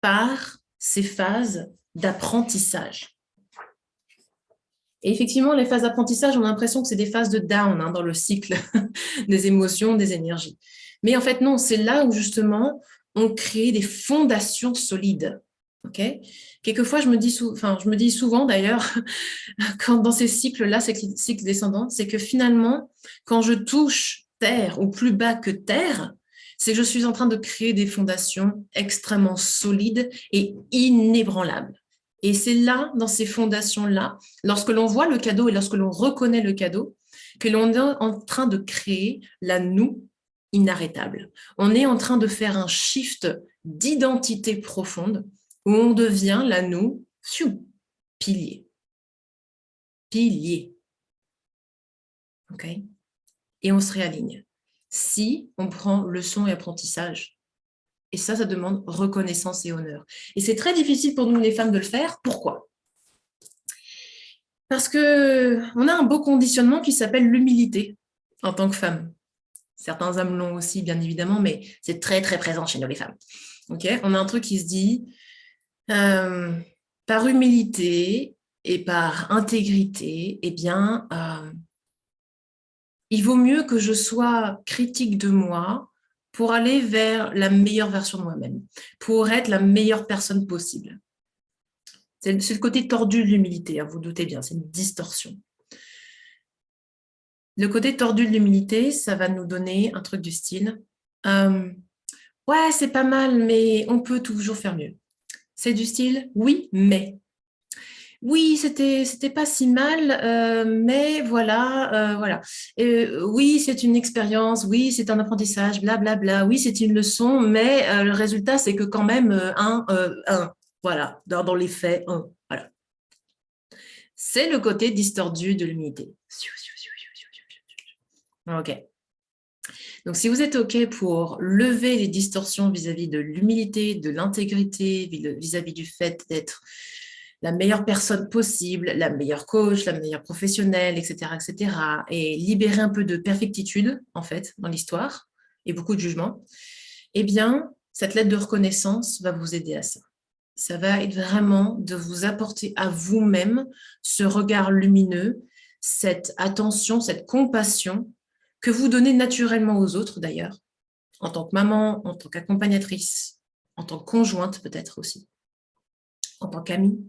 par ces phases d'apprentissage. Et effectivement, les phases d'apprentissage, on a l'impression que c'est des phases de down dans le cycle des émotions, des énergies. Mais en fait, non, c'est là où justement on crée des fondations solides. Okay, quelquefois, je me dis souvent d'ailleurs, quand dans ces cycles-là, ces cycles descendants, c'est que finalement, quand je touche terre ou plus bas que terre, c'est que je suis en train de créer des fondations extrêmement solides et inébranlables. Et c'est là, dans ces fondations-là, lorsque l'on voit le cadeau et lorsque l'on reconnaît le cadeau, que l'on est en train de créer la nous inarrêtable. On est en train de faire un shift d'identité profonde où on devient la nous pilier. Pilier. OK? Et on se réaligne. Si on prend leçon et apprentissage, et ça demande reconnaissance et honneur. Et c'est très difficile pour nous, les femmes, de le faire. Pourquoi? Parce qu'on a un beau conditionnement qui s'appelle l'humilité en tant que femme. Certains hommes l'ont aussi, bien évidemment, mais c'est très, très présent chez nous, les femmes. Okay, on a un truc qui se dit, par humilité et par intégrité, eh bien, il vaut mieux que je sois critique de moi pour aller vers la meilleure version de moi-même, pour être la meilleure personne possible. C'est le côté tordu de l'humilité, vous doutez bien, c'est une distorsion. Le côté tordu de l'humilité, ça va nous donner un truc du style ouais, c'est pas mal, mais on peut toujours faire mieux. C'est du style oui, mais. Oui, c'était pas si mal, mais voilà, voilà. Oui, c'est une expérience, oui, c'est un apprentissage, blablabla, oui, c'est une leçon, mais le résultat, c'est que quand même, voilà, dans les faits, voilà. C'est le côté distordu de l'humilité. OK. Donc, si vous êtes OK pour lever les distorsions vis-à-vis de l'humilité, de l'intégrité, vis-à-vis du fait d'être la meilleure personne possible, la meilleure coach, la meilleure professionnelle, etc., et libérer un peu de perfectitude, en fait, dans l'histoire, et beaucoup de jugement, eh bien, cette lettre de reconnaissance va vous aider à ça. Ça va être vraiment de vous apporter à vous-même ce regard lumineux, cette attention, cette compassion que vous donnez naturellement aux autres, d'ailleurs, en tant que maman, en tant qu'accompagnatrice, en tant que conjointe peut-être aussi, en tant qu'amie.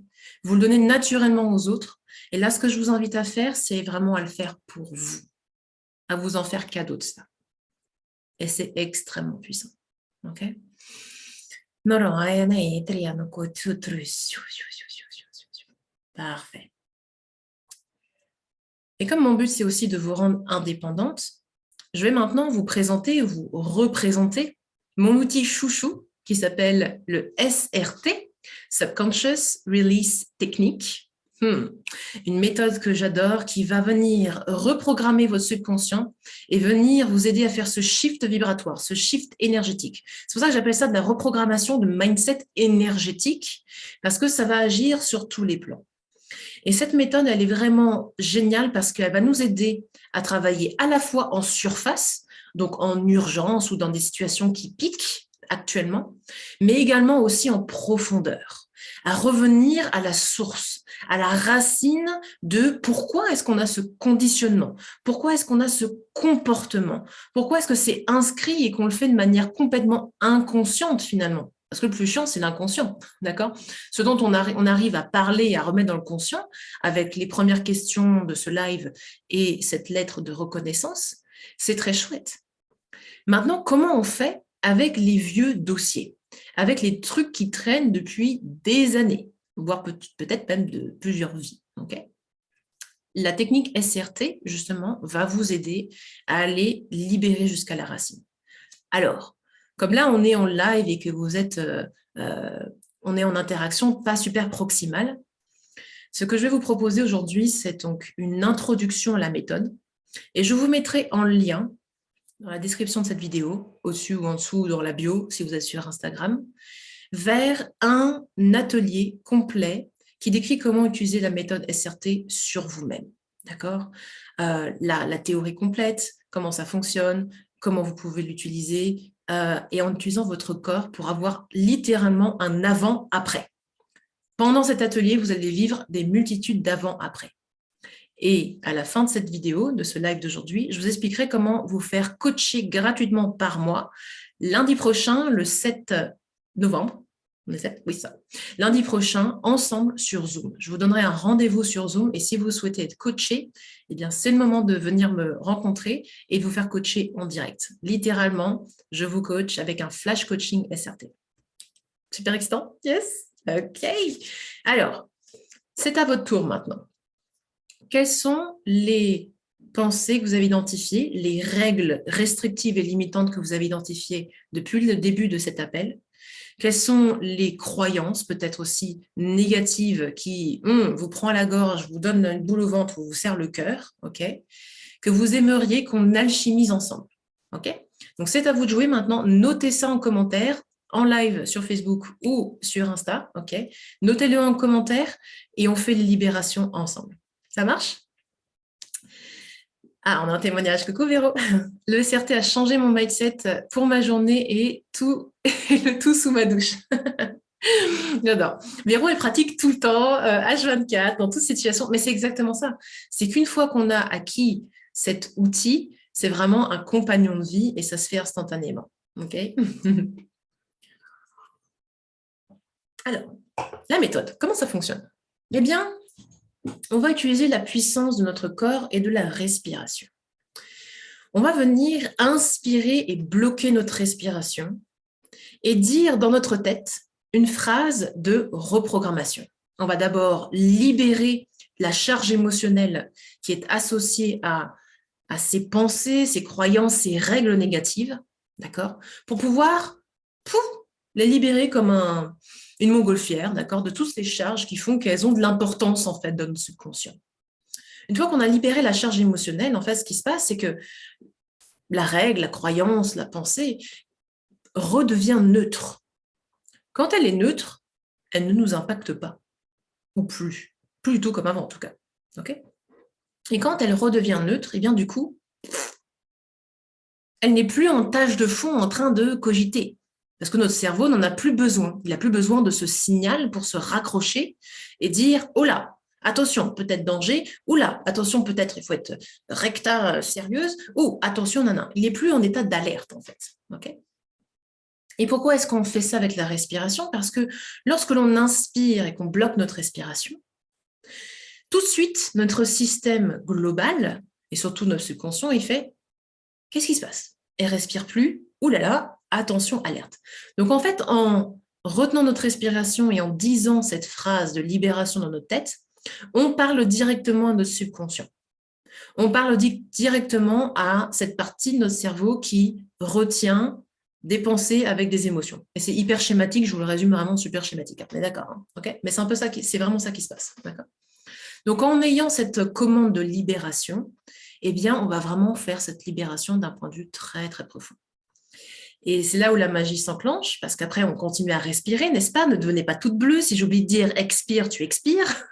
Vous le donnez naturellement aux autres. Et là, ce que je vous invite à faire, c'est vraiment à le faire pour vous, à vous en faire cadeau de ça. Et c'est extrêmement puissant. OK? Parfait. Et comme mon but, c'est aussi de vous rendre indépendante, je vais maintenant vous présenter, vous représenter mon outil chouchou qui s'appelle le SRT, Subconscious Release Technique. Une méthode que j'adore qui va venir reprogrammer votre subconscient et venir vous aider à faire ce shift vibratoire, ce shift énergétique. C'est pour ça que j'appelle ça de la reprogrammation de mindset énergétique parce que ça va agir sur tous les plans. Et cette méthode, elle est vraiment géniale parce qu'elle va nous aider à travailler à la fois en surface, donc en urgence ou dans des situations qui piquent actuellement, mais également aussi en profondeur, à revenir à la source, à la racine de pourquoi est-ce qu'on a ce conditionnement, pourquoi est-ce qu'on a ce comportement, pourquoi est-ce que c'est inscrit et qu'on le fait de manière complètement inconsciente finalement. Parce que le plus chiant, c'est l'inconscient, d'accord? Ce dont on arrive à parler et à remettre dans le conscient avec les premières questions de ce live et cette lettre de reconnaissance, c'est très chouette. Maintenant, comment on fait avec les vieux dossiers, avec les trucs qui traînent depuis des années, voire peut-être même de plusieurs vies, ok? La technique SRT, justement, va vous aider à aller libérer jusqu'à la racine. Alors, comme là, on est en live et que vous êtes, on est en interaction pas super proximale, ce que je vais vous proposer aujourd'hui, c'est donc une introduction à la méthode et je vous mettrai en lien dans la description de cette vidéo, au-dessus ou en dessous, dans la bio, si vous êtes sur Instagram, vers un atelier complet qui décrit comment utiliser la méthode SRT sur vous-même. D'accord, la théorie complète, comment ça fonctionne, comment vous pouvez l'utiliser, et en utilisant votre corps pour avoir littéralement un avant-après. Pendant cet atelier, vous allez vivre des multitudes d'avant-après. Et à la fin de cette vidéo, de ce live d'aujourd'hui, je vous expliquerai comment vous faire coacher gratuitement par mois lundi prochain, le 7 novembre. Oui, ça. Lundi prochain, ensemble sur Zoom. Je vous donnerai un rendez-vous sur Zoom et si vous souhaitez être coaché, eh bien, c'est le moment de venir me rencontrer et de vous faire coacher en direct. Littéralement, je vous coach avec un flash coaching SRT. Super excitant? Yes? OK. Alors, c'est à votre tour maintenant. Quelles sont les pensées que vous avez identifiées, les règles restrictives et limitantes que vous avez identifiées depuis le début de cet appel? Quelles sont les croyances, peut-être aussi négatives, qui vous prend à la gorge, vous donne une boule au ventre ou vous serre le cœur, ok, que vous aimeriez qu'on alchimise ensemble, ok? Donc, c'est à vous de jouer maintenant. Notez ça en commentaire, en live sur Facebook ou sur Insta, ok? Notez-le en commentaire et on fait les libérations ensemble. Ça marche? Ah, on a un témoignage. Coucou Véro. Le SRT a changé mon mindset pour ma journée et le tout sous ma douche. J'adore. Véro, elle pratique tout le temps, H24, dans toute situation. Mais c'est exactement ça. C'est qu'une fois qu'on a acquis cet outil, c'est vraiment un compagnon de vie et ça se fait instantanément. OK? Alors, la méthode, comment ça fonctionne? Eh bien, on va utiliser la puissance de notre corps et de la respiration. On va venir inspirer et bloquer notre respiration et dire dans notre tête une phrase de reprogrammation. On va d'abord libérer la charge émotionnelle qui est associée à ces pensées, ces croyances, ces règles négatives, d'accord, pour pouvoir les libérer comme une montgolfière, d'accord, de toutes les charges qui font qu'elles ont de l'importance en fait dans notre subconscient. Une fois qu'on a libéré la charge émotionnelle, en fait, ce qui se passe, c'est que la règle, la croyance, la pensée redevient neutre. Quand elle est neutre, elle ne nous impacte pas, ou plus du tout comme avant en tout cas. Okay, et quand elle redevient neutre, et bien du coup, elle n'est plus en tâche de fond en train de cogiter. Parce que notre cerveau n'en a plus besoin. Il n'a plus besoin de ce signal pour se raccrocher et dire « Oh là, attention, peut-être danger. Oh là, attention, peut-être il faut être recta sérieuse. Oh, attention, non. » Il n'est plus en état d'alerte en fait. Okay, et pourquoi est-ce qu'on fait ça avec la respiration? Parce que lorsque l'on inspire et qu'on bloque notre respiration, tout de suite, notre système global, et surtout notre subconscient, il fait « Qu'est-ce qui se passe ?» Elle respire plus. « Ouh là là, attention, alerte. » Donc en fait, en retenant notre respiration et en disant cette phrase de libération dans notre tête, on parle directement à notre subconscient. On parle directement à cette partie de notre cerveau qui retient des pensées avec des émotions. Et c'est hyper schématique, je vous le résume vraiment super schématique. Mais d'accord, hein, okay, mais c'est un peu ça, c'est vraiment ça qui se passe. Donc en ayant cette commande de libération, eh bien, on va vraiment faire cette libération d'un point de vue très, très profond. Et c'est là où la magie s'enclenche, parce qu'après, on continue à respirer, n'est-ce pas? Ne devenez pas toute bleue. Si j'oublie de dire expire, tu expires.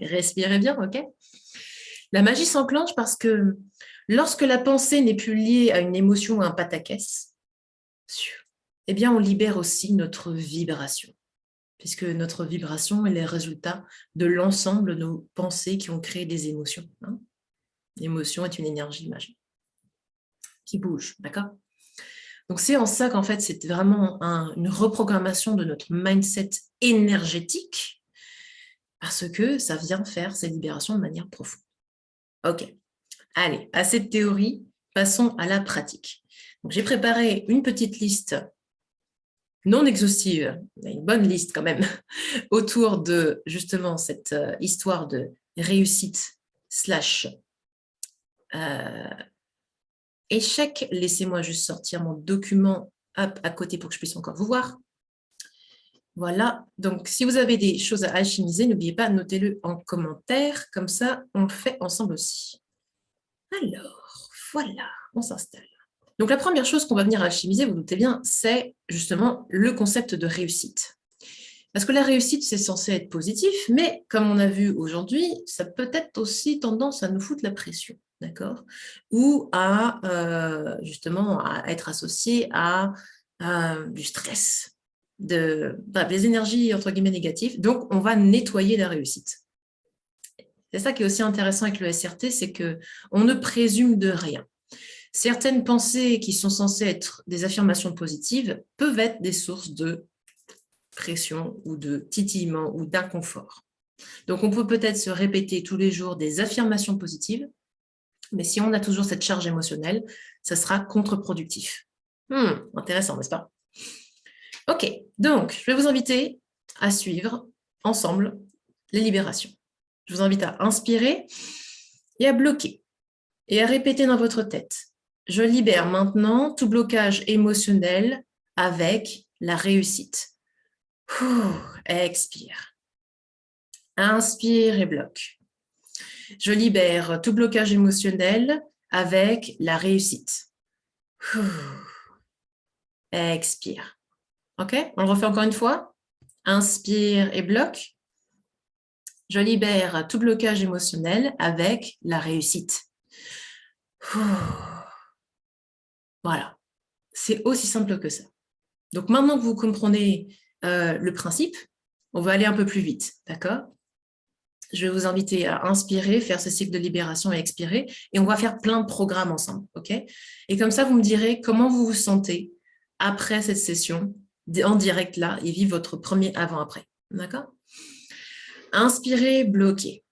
Respirez bien, ok? La magie s'enclenche parce que lorsque la pensée n'est plus liée à une émotion ou à un pataquès, eh bien, on libère aussi notre vibration, puisque notre vibration est le résultat de l'ensemble de nos pensées qui ont créé des émotions. Hein. L'émotion est une énergie magique qui bouge, d'accord? Donc, c'est en ça qu'en fait, c'est vraiment une reprogrammation de notre mindset énergétique parce que ça vient faire ces libérations de manière profonde. OK. Allez, assez de théorie, passons à la pratique. Donc, j'ai préparé une petite liste non exhaustive, une bonne liste quand même, autour de justement cette histoire de réussite / échec. Laissez-moi juste sortir mon document à côté pour que je puisse encore vous voir. Voilà, donc si vous avez des choses à alchimiser, n'oubliez pas, notez-le en commentaire, comme ça on le fait ensemble aussi. Alors, voilà, on s'installe. Donc, la première chose qu'on va venir alchimiser, vous doutez bien, c'est justement le concept de réussite. Parce que la réussite, c'est censé être positif, mais comme on a vu aujourd'hui, ça peut être aussi tendance à nous foutre la pression, d'accord? Ou à, justement, à être associé à du stress, des énergies, entre guillemets, négatives. Donc, on va nettoyer la réussite. C'est ça qui est aussi intéressant avec le SRT, c'est qu'on ne présume de rien. Certaines pensées qui sont censées être des affirmations positives peuvent être des sources de pression ou de titillement ou d'inconfort. Donc, on peut peut-être se répéter tous les jours des affirmations positives, mais si on a toujours cette charge émotionnelle, ça sera contre-productif. Intéressant, n'est-ce pas? Ok, donc, je vais vous inviter à suivre ensemble les libérations. Je vous invite à inspirer et à bloquer et à répéter dans votre tête. Je libère maintenant tout blocage émotionnel avec la réussite. Expire. Inspire et bloque. Je libère tout blocage émotionnel avec la réussite. Expire. OK? On le refait encore une fois. Inspire et bloque. Je libère tout blocage émotionnel avec la réussite. Voilà. C'est aussi simple que ça. Donc, maintenant que vous comprenez le principe, on va aller un peu plus vite. D'accord? Je vais vous inviter à inspirer, faire ce cycle de libération et expirer. Et on va faire plein de programmes ensemble. OK? Et comme ça, vous me direz comment vous vous sentez après cette session en direct là et vivre votre premier avant-après. D'accord? Inspirez, bloquez.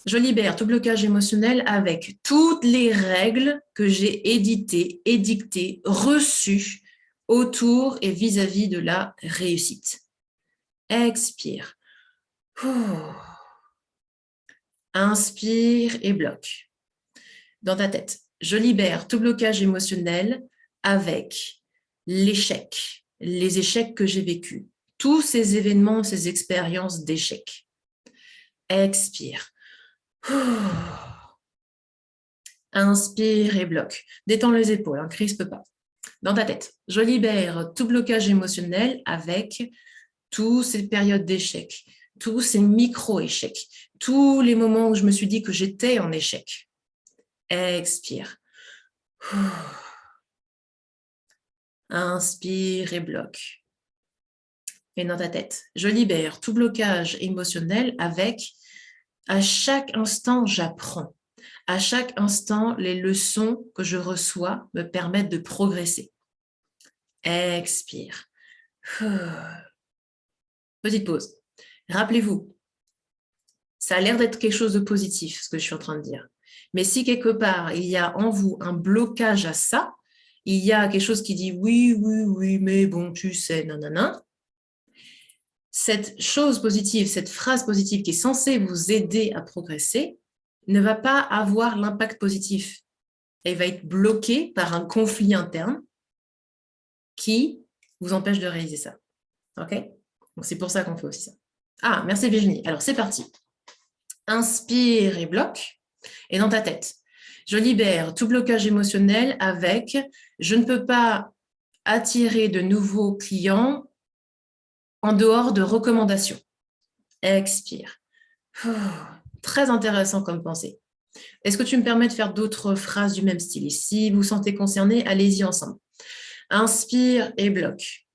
Je libère tout blocage émotionnel avec toutes les règles que j'ai édictées, reçues autour et vis-à-vis de la réussite. Expire. Inspire et bloque. Dans ta tête, je libère tout blocage émotionnel avec l'échec, les échecs que j'ai vécus, tous ces événements, ces expériences d'échec. Expire. Inspire et bloque. Détends les épaules, ne crispe pas. Dans ta tête, je libère tout blocage émotionnel avec toutes ces périodes d'échec, tous ces micro-échecs, tous les moments où je me suis dit que j'étais en échec. Expire. Inspire et bloque. Et dans ta tête, je libère tout blocage émotionnel avec à chaque instant, j'apprends. À chaque instant, les leçons que je reçois me permettent de progresser. Expire. Petite pause. Rappelez-vous, ça a l'air d'être quelque chose de positif, ce que je suis en train de dire. Mais si quelque part, il y a en vous un blocage à ça, il y a quelque chose qui dit oui, oui, oui, mais bon, tu sais, nanana. Cette chose positive, cette phrase positive qui est censée vous aider à progresser, ne va pas avoir l'impact positif. Elle va être bloquée par un conflit interne qui vous empêche de réaliser ça. OK? Donc, c'est pour ça qu'on fait aussi ça. Ah, merci Virginie. Alors, c'est parti. Inspire et bloque. Et dans ta tête, je libère tout blocage émotionnel avec je ne peux pas attirer de nouveaux clients en dehors de recommandations. Expire. Très intéressant comme pensée. Est-ce que tu me permets de faire d'autres phrases du même style? Si vous vous sentez concerné, allez-y ensemble. Inspire et bloque.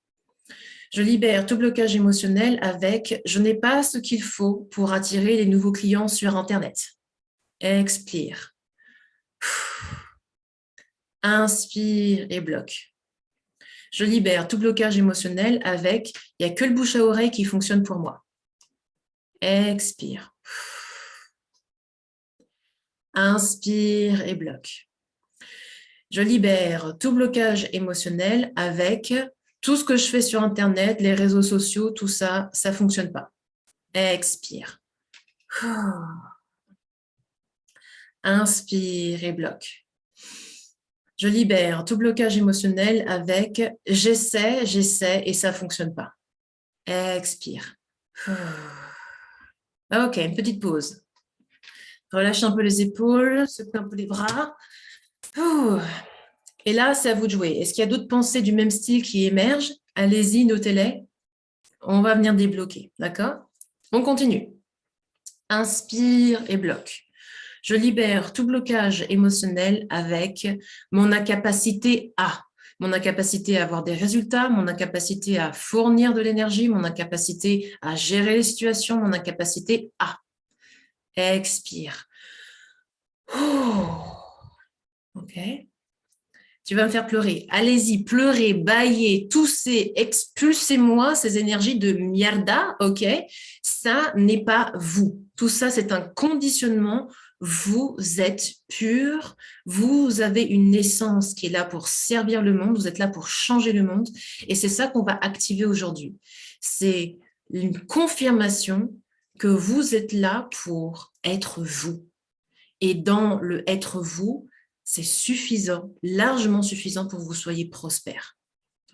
Je libère tout blocage émotionnel avec je n'ai pas ce qu'il faut pour attirer les nouveaux clients sur Internet. Expire. Inspire et bloque. Je libère tout blocage émotionnel avec il n'y a que le bouche à oreille qui fonctionne pour moi. Expire. Inspire et bloque. Je libère tout blocage émotionnel avec tout ce que je fais sur Internet, les réseaux sociaux, tout ça, ça ne fonctionne pas. Expire. Inspire et bloque. Je libère tout blocage émotionnel avec j'essaie et ça ne fonctionne pas. Expire. Ok, une petite pause. Relâchez un peu les épaules, secouez un peu les bras. Et là, c'est à vous de jouer. Est-ce qu'il y a d'autres pensées du même style qui émergent? Allez-y, notez-les. On va venir débloquer, d'accord? On continue. Inspire et bloque. Je libère tout blocage émotionnel avec mon incapacité à. Mon incapacité à avoir des résultats, mon incapacité à fournir de l'énergie, mon incapacité à gérer les situations, mon incapacité à. Expire. Ok. Tu vas me faire pleurer. Allez-y, pleurez, baillez, toussez, expulsez-moi ces énergies de mierda, ok? Ça n'est pas vous. Tout ça, c'est un conditionnement. Vous êtes pur, vous avez une essence qui est là pour servir le monde, vous êtes là pour changer le monde, et c'est ça qu'on va activer aujourd'hui. C'est une confirmation que vous êtes là pour être vous. Et dans le être vous, c'est suffisant, largement suffisant pour que vous soyez prospère.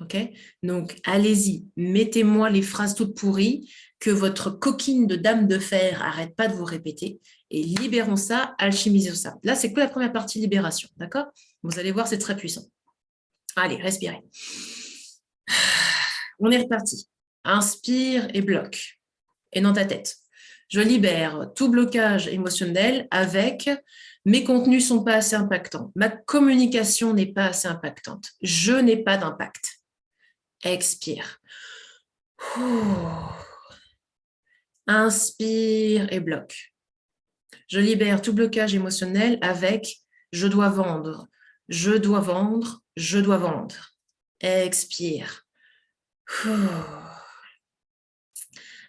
Ok? Donc, allez-y, mettez-moi les phrases toutes pourries que votre coquine de dame de fer arrête pas de vous répéter et libérons ça, alchimisons ça. Là, c'est que la première partie libération, d'accord? Vous allez voir, c'est très puissant. Allez, respirez. On est reparti. Inspire et bloque. Et dans ta tête. Je libère tout blocage émotionnel avec mes contenus sont pas assez impactants. Ma communication n'est pas assez impactante. Je n'ai pas d'impact. Expire. Inspire et bloque. Je libère tout blocage émotionnel avec je dois vendre, je dois vendre, je dois vendre. Expire.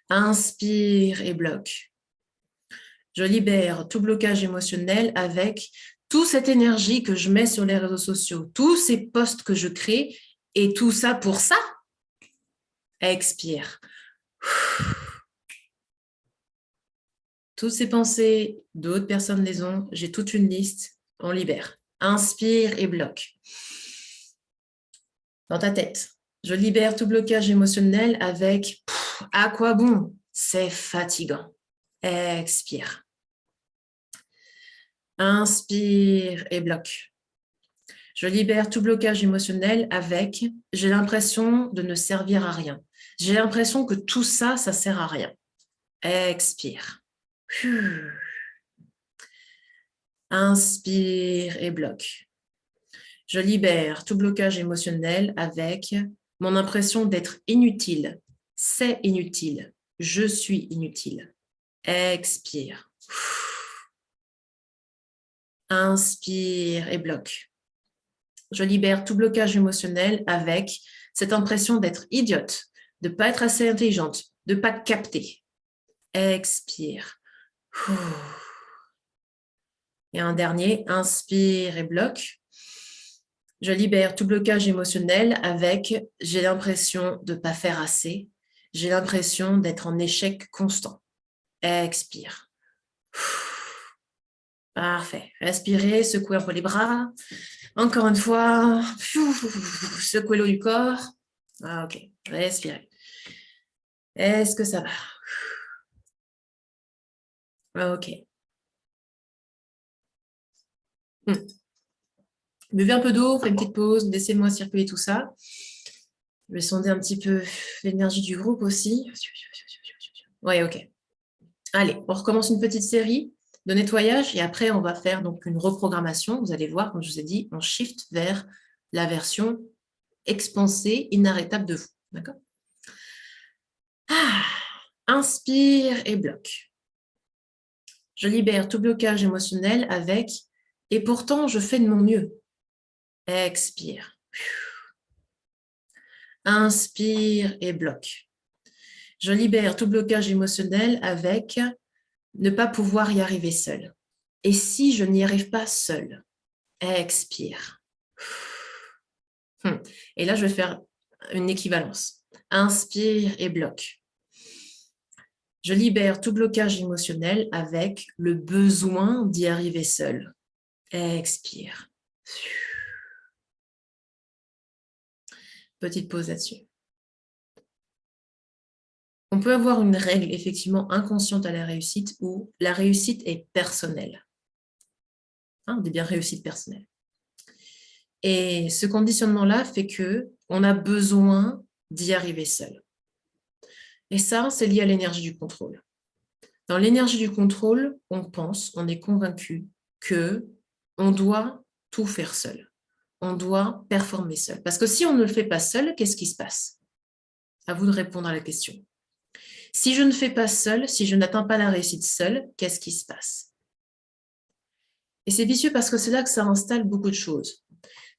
Inspire et bloque. Je libère tout blocage émotionnel avec toute cette énergie que je mets sur les réseaux sociaux, tous ces posts que je crée et tout ça pour ça. Expire. Toutes ces pensées, d'autres personnes les ont, j'ai toute une liste, on libère. Inspire et bloque. Dans ta tête, je libère tout blocage émotionnel avec à quoi bon? C'est fatigant. Expire. Inspire et bloque. Je libère tout blocage émotionnel avec j'ai l'impression de ne servir à rien. J'ai l'impression que tout ça, ça sert à rien. Expire. Inspire et bloque. Je libère tout blocage émotionnel avec mon impression d'être inutile. C'est inutile. Je suis inutile. Expire. Inspire et bloque. Je libère tout blocage émotionnel avec cette impression d'être idiote, de ne pas être assez intelligente, de ne pas capter. Expire. Et un dernier, inspire et bloque. Je libère tout blocage émotionnel avec j'ai l'impression de ne pas faire assez, j'ai l'impression d'être en échec constant. Expire. Parfait. Respirez, secouez un peu les bras. Encore une fois, secouez l'eau du corps. Ah, ok, respirez. Est-ce que ça va? Ok. Buvez un peu d'eau, faites une petite pause, laissez-moi circuler tout ça. Je vais sonder un petit peu l'énergie du groupe aussi. Oui, ok. Allez, on recommence une petite série de nettoyage et après, on va faire donc une reprogrammation. Vous allez voir, comme je vous ai dit, on shift vers la version expansée, inarrêtable de vous. D'accord? Inspire et bloque. Je libère tout blocage émotionnel avec et pourtant, je fais de mon mieux. Expire. Inspire et bloque. Je libère tout blocage émotionnel avec ne pas pouvoir y arriver seul. Et si je n'y arrive pas seul? Expire. Et là, je vais faire une équivalence. Inspire et bloque. Je libère tout blocage émotionnel avec le besoin d'y arriver seul. Expire. Petite pause là-dessus. On peut avoir une règle effectivement inconsciente à la réussite où la réussite est personnelle. On dit bien réussite personnelle. Et ce conditionnement-là fait qu'on a besoin d'y arriver seul. Et ça, c'est lié à l'énergie du contrôle. Dans l'énergie du contrôle, on pense, on est convaincu qu'on doit tout faire seul. On doit performer seul. Parce que si on ne le fait pas seul, qu'est-ce qui se passe? À vous de répondre à la question. Si je ne fais pas seul, si je n'atteins pas la réussite seule, qu'est-ce qui se passe? Et c'est vicieux parce que c'est là que ça installe beaucoup de choses.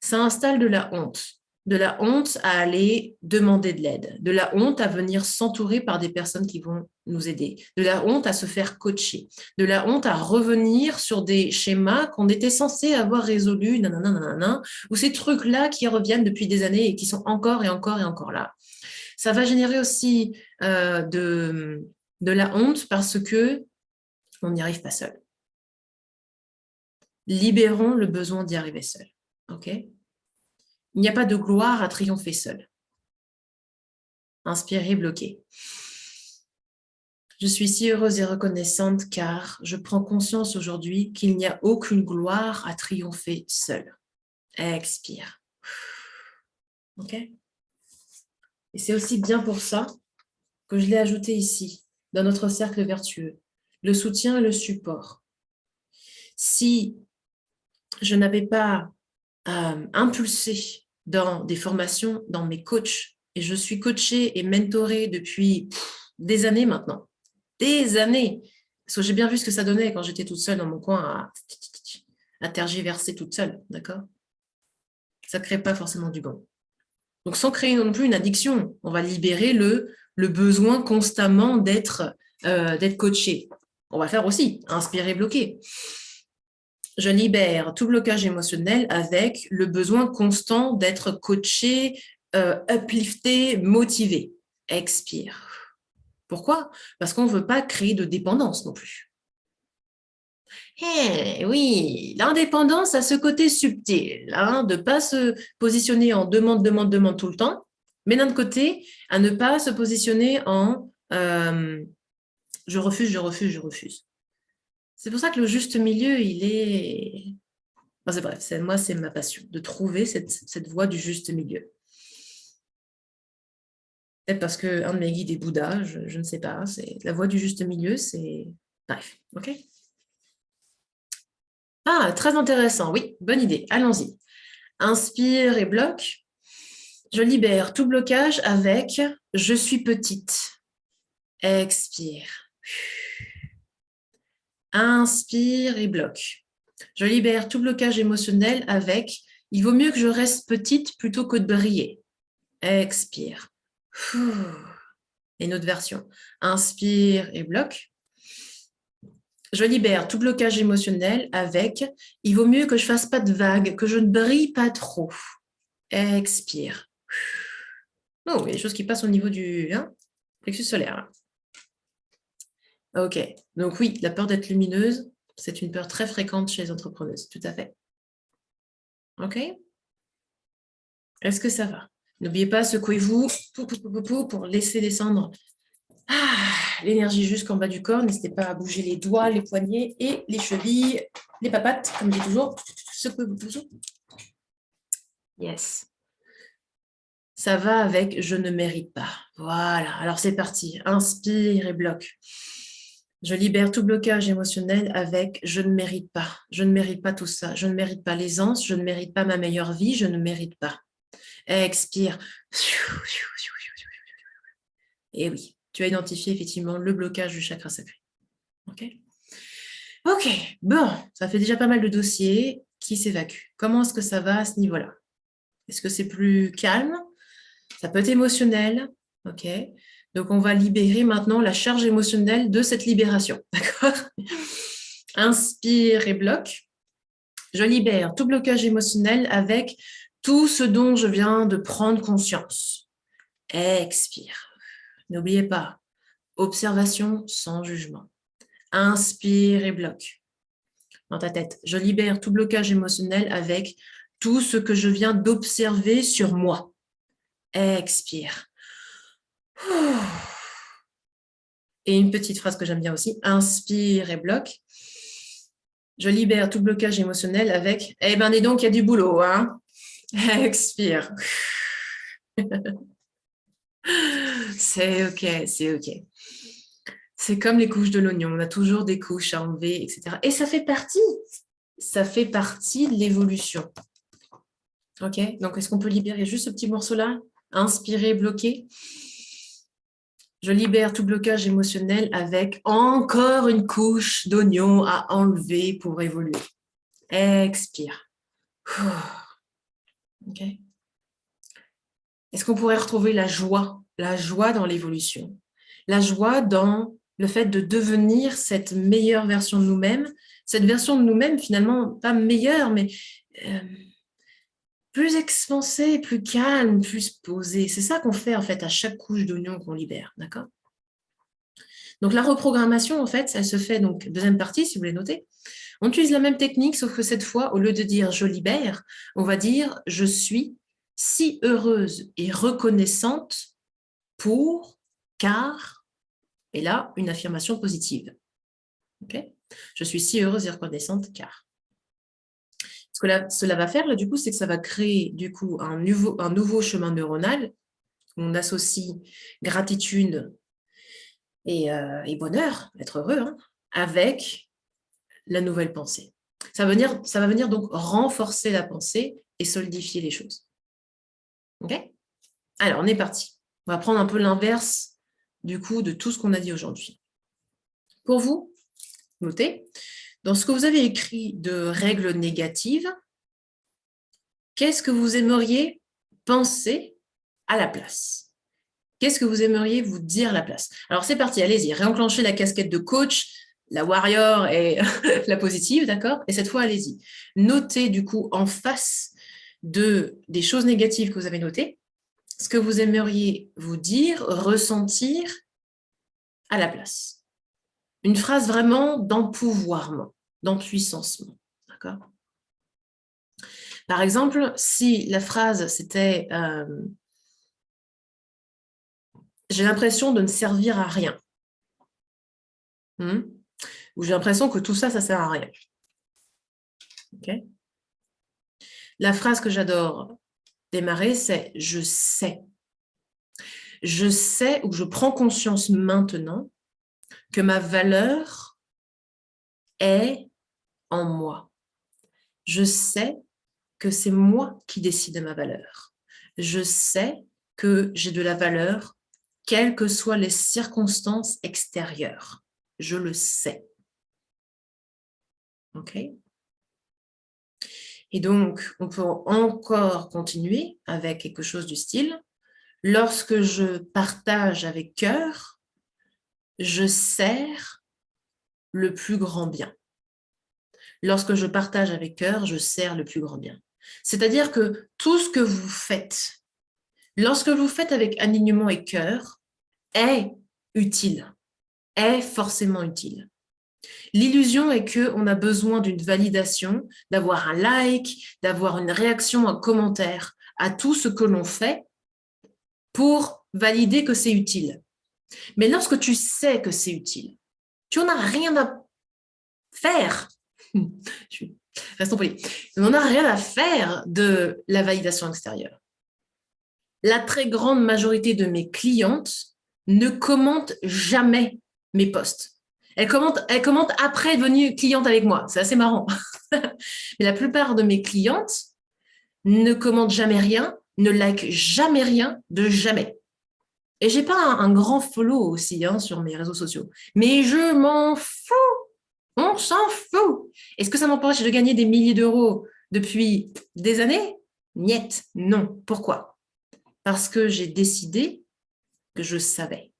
Ça installe de la honte à aller demander de l'aide, de la honte à venir s'entourer par des personnes qui vont nous aider, de la honte à se faire coacher, de la honte à revenir sur des schémas qu'on était censé avoir résolus, ou ces trucs-là qui reviennent depuis des années et qui sont encore et encore et encore là. Ça va générer aussi de la honte parce que on n'y arrive pas seul. Libérons le besoin d'y arriver seul. Ok ? Il n'y a pas de gloire à triompher seul. Inspirez, bloquez. Je suis si heureuse et reconnaissante car je prends conscience aujourd'hui qu'il n'y a aucune gloire à triompher seul. Expire. Ok ? Et c'est aussi bien pour ça que je l'ai ajouté ici, dans notre cercle vertueux, le soutien et le support. Si je n'avais pas impulsé dans des formations, dans mes coachs, et je suis coachée et mentorée depuis des années maintenant, des années, parce que j'ai bien vu ce que ça donnait quand j'étais toute seule dans mon coin à tergiverser toute seule, d'accord? Ça ne crée pas forcément du bon. Donc, sans créer non plus une addiction, on va libérer le besoin constamment d'être coaché. On va faire aussi inspirer, bloquer. Je libère tout blocage émotionnel avec le besoin constant d'être coaché, uplifté, motivé. Expire. Pourquoi? Parce qu'on ne veut pas créer de dépendance non plus. Eh oui, l'indépendance a ce côté subtil, hein, de ne pas se positionner en demande tout le temps, mais d'un autre côté, à ne pas se positionner en je refuse. C'est pour ça que le juste milieu, il est... Enfin, c'est bref, moi, c'est ma passion, de trouver cette voie du juste milieu. Peut-être parce qu'un de mes guides est Bouddha, je ne sais pas, c'est la voie du juste milieu, c'est... Bref, ok? Ah, très intéressant, oui, bonne idée, allons-y. Inspire et bloque. Je libère tout blocage avec « je suis petite ». Expire. Inspire et bloque. Je libère tout blocage émotionnel avec « il vaut mieux que je reste petite plutôt que de briller ». Expire. Et une autre version. Inspire et bloque. Je libère tout blocage émotionnel avec « il vaut mieux que je fasse pas de vagues, que je ne brille pas trop ». Expire. Oh, il y a des choses qui passent au niveau du plexus solaire. Ok, donc oui, la peur d'être lumineuse, c'est une peur très fréquente chez les entrepreneuses, tout à fait. Ok? Est-ce que ça va? N'oubliez pas, secouez-vous pour laisser descendre l'énergie jusqu'en bas du corps. N'hésitez pas à bouger les doigts, les poignets et les chevilles, les papates, comme je dis toujours. Secouez-vous toujours. Yes. Ça va avec « je ne mérite pas ». Voilà, alors c'est parti. Inspire et bloque. Je libère tout blocage émotionnel avec « je ne mérite pas ». Je ne mérite pas tout ça. Je ne mérite pas l'aisance. Je ne mérite pas ma meilleure vie. Je ne mérite pas. Expire. Et oui, tu as identifié effectivement le blocage du chakra sacré. Ok. Ok, bon, ça fait déjà pas mal de dossiers qui s'évacuent. Comment est-ce que ça va à ce niveau-là? Est-ce que c'est plus calme? Ça peut être émotionnel. Ok. Donc, on va libérer maintenant la charge émotionnelle de cette libération. D'accord? Inspire et bloque. Je libère tout blocage émotionnel avec tout ce dont je viens de prendre conscience. Expire. N'oubliez pas, observation sans jugement. Inspire et bloque. Dans ta tête, je libère tout blocage émotionnel avec tout ce que je viens d'observer sur moi. Expire. Et une petite phrase que j'aime bien aussi, inspire et bloque. Je libère tout blocage émotionnel avec « Eh ben, dis donc, il y a du boulot, hein ?» Expire. C'est OK, c'est OK. C'est comme les couches de l'oignon, on a toujours des couches à enlever, etc. Et ça fait partie de l'évolution. OK? Donc, est-ce qu'on peut libérer juste ce petit morceau-là? Inspirer, bloquer. Je libère tout blocage émotionnel avec encore une couche d'oignon à enlever pour évoluer. Expire. OK? Est-ce qu'on pourrait retrouver la joie dans l'évolution, la joie dans le fait de devenir cette meilleure version de nous-mêmes, cette version de nous-mêmes finalement pas meilleure, mais plus expansée, plus calme, plus posée. C'est ça qu'on fait en fait à chaque couche d'oignon qu'on libère, d'accord? Donc la reprogrammation, en fait, elle se fait, donc deuxième partie, si vous voulez noter. On utilise la même technique, sauf que cette fois, au lieu de dire « je libère », on va dire « je suis si heureuse et reconnaissante pour, car », et là, une affirmation positive. Okay, je suis si heureuse et reconnaissante, car. Ce que cela va faire, là, du coup, c'est que ça va créer du coup un nouveau chemin neuronal. On associe gratitude et bonheur, être heureux, hein, avec la nouvelle pensée. Ça va venir donc renforcer la pensée et solidifier les choses. OK? Alors, on est parti. On va prendre un peu l'inverse du coup de tout ce qu'on a dit aujourd'hui. Pour vous, notez, dans ce que vous avez écrit de règles négatives, qu'est-ce que vous aimeriez penser à la place? Qu'est-ce que vous aimeriez vous dire à la place? Alors, c'est parti, allez-y, réenclenchez la casquette de coach, la warrior et la positive, d'accord? Et cette fois, allez-y. Notez du coup en face des choses négatives que vous avez notées, ce que vous aimeriez vous dire, ressentir à la place. Une phrase vraiment d'empouvoirment, d'empuissancement, d'accord? Par exemple, si la phrase c'était j'ai l'impression de ne servir à rien, ou j'ai l'impression que tout ça, ça sert à rien. Okay. La phrase que j'adore démarrer, c'est « je sais ». Je sais ou je prends conscience maintenant que ma valeur est en moi. Je sais que c'est moi qui décide de ma valeur. Je sais que j'ai de la valeur, quelles que soient les circonstances extérieures. Je le sais. OK? Et donc, on peut encore continuer avec quelque chose du style « Lorsque je partage avec cœur, je sers le plus grand bien. » Lorsque je partage avec cœur, je sers le plus grand bien. C'est-à-dire que tout ce que vous faites, lorsque vous faites avec alignement et cœur, est utile, est forcément utile. L'illusion est qu'on a besoin d'une validation, d'avoir un like, d'avoir une réaction, un commentaire à tout ce que l'on fait pour valider que c'est utile. Mais lorsque tu sais que c'est utile, tu n'en as rien à faire. Restons polis. On n'en a rien à faire de la validation extérieure. La très grande majorité de mes clientes ne commentent jamais mes posts. Elles commentent après devenir cliente avec moi. C'est assez marrant. Mais la plupart de mes clientes ne commentent jamais rien, ne likent jamais rien, de jamais. Et j'ai pas un grand follow aussi sur mes réseaux sociaux. Mais je m'en fous. On s'en fout. Est-ce que ça m'empêche de gagner des milliers d'euros depuis des années? Niet, non. Pourquoi? Parce que j'ai décidé que je savais.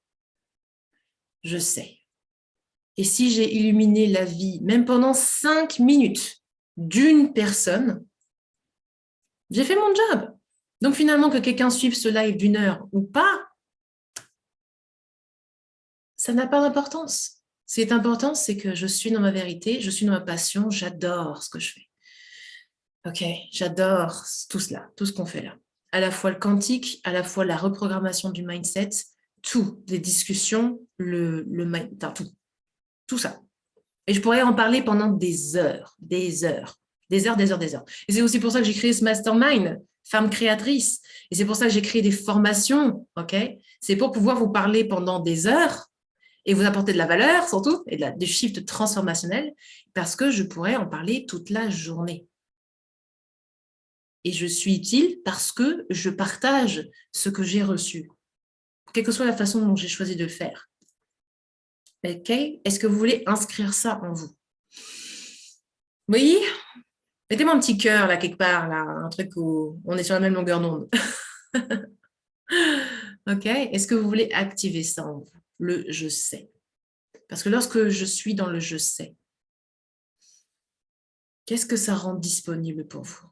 Je sais. Et si j'ai illuminé la vie, même pendant 5 minutes, d'une personne, j'ai fait mon job. Donc finalement, que quelqu'un suive ce live d'1 heure ou pas, ça n'a pas d'importance. Ce qui est important, c'est que je suis dans ma vérité, je suis dans ma passion, j'adore ce que je fais. Ok, j'adore tout cela, tout ce qu'on fait là. À la fois le quantique, à la fois la reprogrammation du mindset, tout, les discussions, tout ça. Et je pourrais en parler pendant des heures. Et c'est aussi pour ça que j'ai créé ce mastermind. femme créatrice. Et c'est pour ça que j'ai créé des formations, ok? C'est pour pouvoir vous parler pendant des heures et vous apporter de la valeur, surtout, et du shift transformationnel, parce que je pourrais en parler toute la journée. Et je suis utile parce que je partage ce que j'ai reçu, quelle que soit la façon dont j'ai choisi de le faire. Ok? Est-ce que vous voulez inscrire ça en vous? Oui? Mettez-moi un petit cœur, là, quelque part, là, un truc où on est sur la même longueur d'onde. Ok? Est-ce que vous voulez activer ça en vous? Le « je sais ». Parce que lorsque je suis dans le « je sais », qu'est-ce que ça rend disponible pour vous?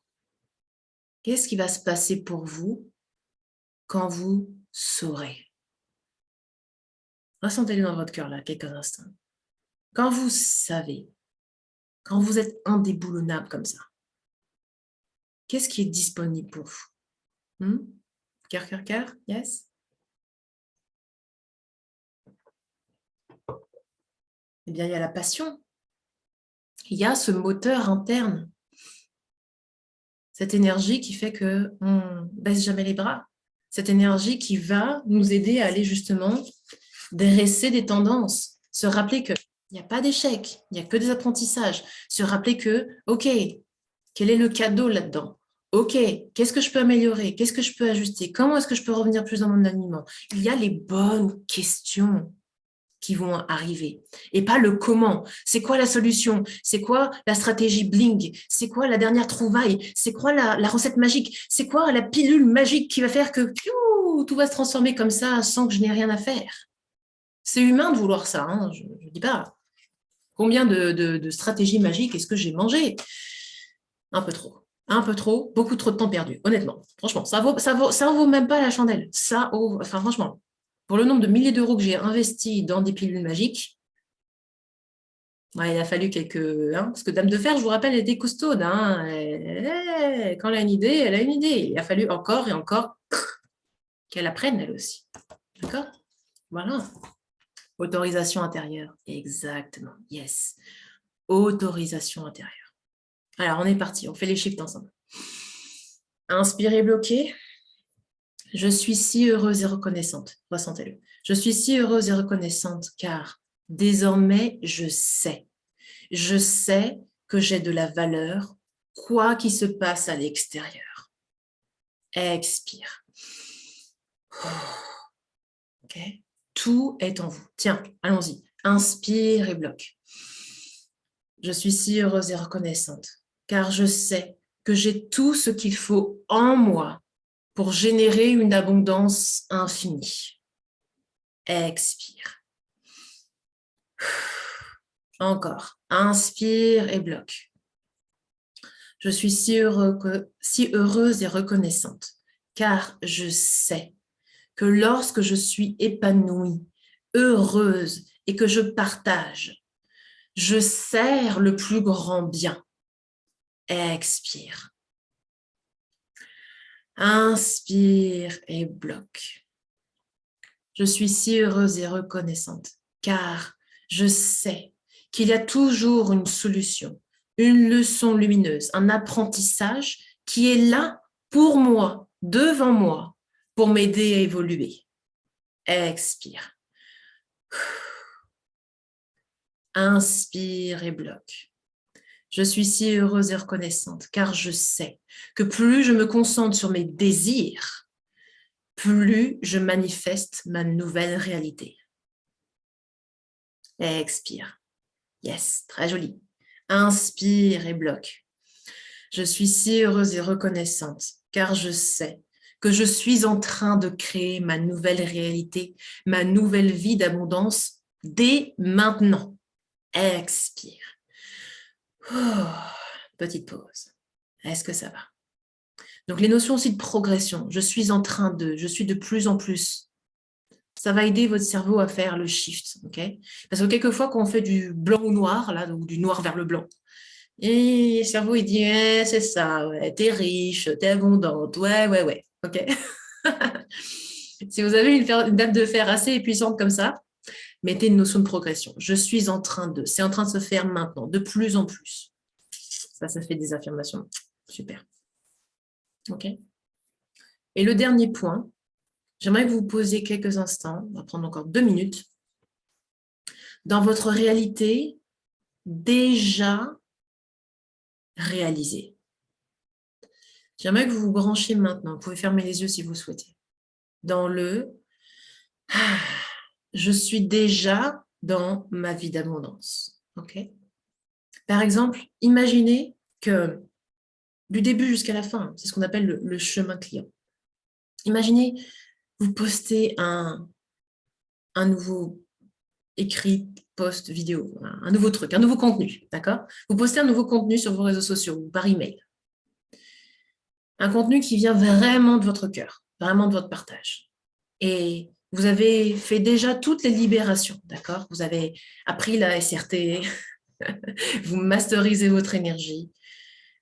Qu'est-ce qui va se passer pour vous quand vous saurez? Ressentez-le dans votre cœur, là, quelques instants. Quand vous savez, quand vous êtes indéboulonnable comme ça, qu'est-ce qui est disponible pour vous? Cœur, cœur, cœur, yes? Eh bien, il y a la passion. Il y a ce moteur interne. Cette énergie qui fait qu'on ne baisse jamais les bras. Cette énergie qui va nous aider à aller justement dresser des tendances. Se rappeler qu'il n'y a pas d'échec, il n'y a que des apprentissages. Se rappeler que, OK, quel est le cadeau là-dedans? OK, qu'est-ce que je peux améliorer? Qu'est-ce que je peux ajuster? Comment est-ce que je peux revenir plus dans mon alignement? Il y a les bonnes questions qui vont arriver et pas le comment. C'est quoi la solution? C'est quoi la stratégie bling? C'est quoi la dernière trouvaille? C'est quoi la recette magique? C'est quoi la pilule magique qui va faire que tout va se transformer comme ça sans que je n'ai rien à faire? C'est humain de vouloir ça, hein, je ne dis pas. Combien de stratégies magiques est-ce que j'ai mangé? Un peu trop, beaucoup trop de temps perdu, honnêtement. Franchement, ça vaut même pas la chandelle. Enfin, franchement, pour le nombre de milliers d'euros que j'ai investis dans des pilules magiques, ouais, il a fallu quelques... parce que Dame de Fer, je vous rappelle, elle était costaude. Quand elle a une idée, elle a une idée. Il a fallu encore et encore qu'elle apprenne, elle aussi. D'accord? Voilà. Autorisation intérieure. Exactement. Yes. Autorisation intérieure. Alors, on est parti. On fait les shifts ensemble. Inspirez, bloquez. Je suis si heureuse et reconnaissante. Ressentez-le. Je suis si heureuse et reconnaissante car désormais, je sais. Je sais que j'ai de la valeur, quoi qu'il se passe à l'extérieur. Expire. Ok. Tout est en vous. Tiens, allons-y. Inspire et bloque. Je suis si heureuse et reconnaissante, car je sais que j'ai tout ce qu'il faut en moi pour générer une abondance infinie. Expire. Encore. Inspire et bloque. Je suis si heureuse et reconnaissante, car je sais que lorsque je suis épanouie, heureuse et que je partage, je sers le plus grand bien. Expire. Inspire et bloque. Je suis si heureuse et reconnaissante, car je sais qu'il y a toujours une solution, une leçon lumineuse, un apprentissage qui est là pour moi, devant moi, pour m'aider à évoluer. Expire. Inspire et bloque. Je suis si heureuse et reconnaissante, car je sais que plus je me concentre sur mes désirs, plus je manifeste ma nouvelle réalité. Expire. Yes, très joli. Inspire et bloque. Je suis si heureuse et reconnaissante, car je sais que je suis en train de créer ma nouvelle réalité, ma nouvelle vie d'abondance dès maintenant. Expire. Petite pause. Est-ce que ça va? Donc, les notions aussi de progression. Je suis de plus en plus. Ça va aider votre cerveau à faire le shift, ok? Parce que quelquefois, quand on fait du blanc au noir, là, ou du noir vers le blanc, et le cerveau, il dit, c'est ça, ouais, t'es riche, t'es abondante, ouais, ok? Si vous avez une dame de fer assez puissante comme ça, mettez une notion de progression. Je suis en train de, c'est en train de se faire maintenant, de plus en plus. Ça fait des affirmations. Super. Ok? Et le dernier point, j'aimerais que vous vous posiez quelques instants, on va prendre encore 2 minutes, dans votre réalité déjà réalisée. J'aimerais que vous vous branchiez maintenant, vous pouvez fermer les yeux si vous souhaitez, dans le « je suis déjà dans ma vie d'abondance ». Par exemple, imaginez que du début jusqu'à la fin, c'est ce qu'on appelle le chemin client. Imaginez, vous postez un nouveau écrit, post, vidéo, un nouveau truc, un nouveau contenu, d'accord? Vous postez un nouveau contenu sur vos réseaux sociaux ou par email. Un contenu qui vient vraiment de votre cœur, vraiment de votre partage. Et vous avez fait déjà toutes les libérations, d'accord? Vous avez appris la SRT, vous masterisez votre énergie,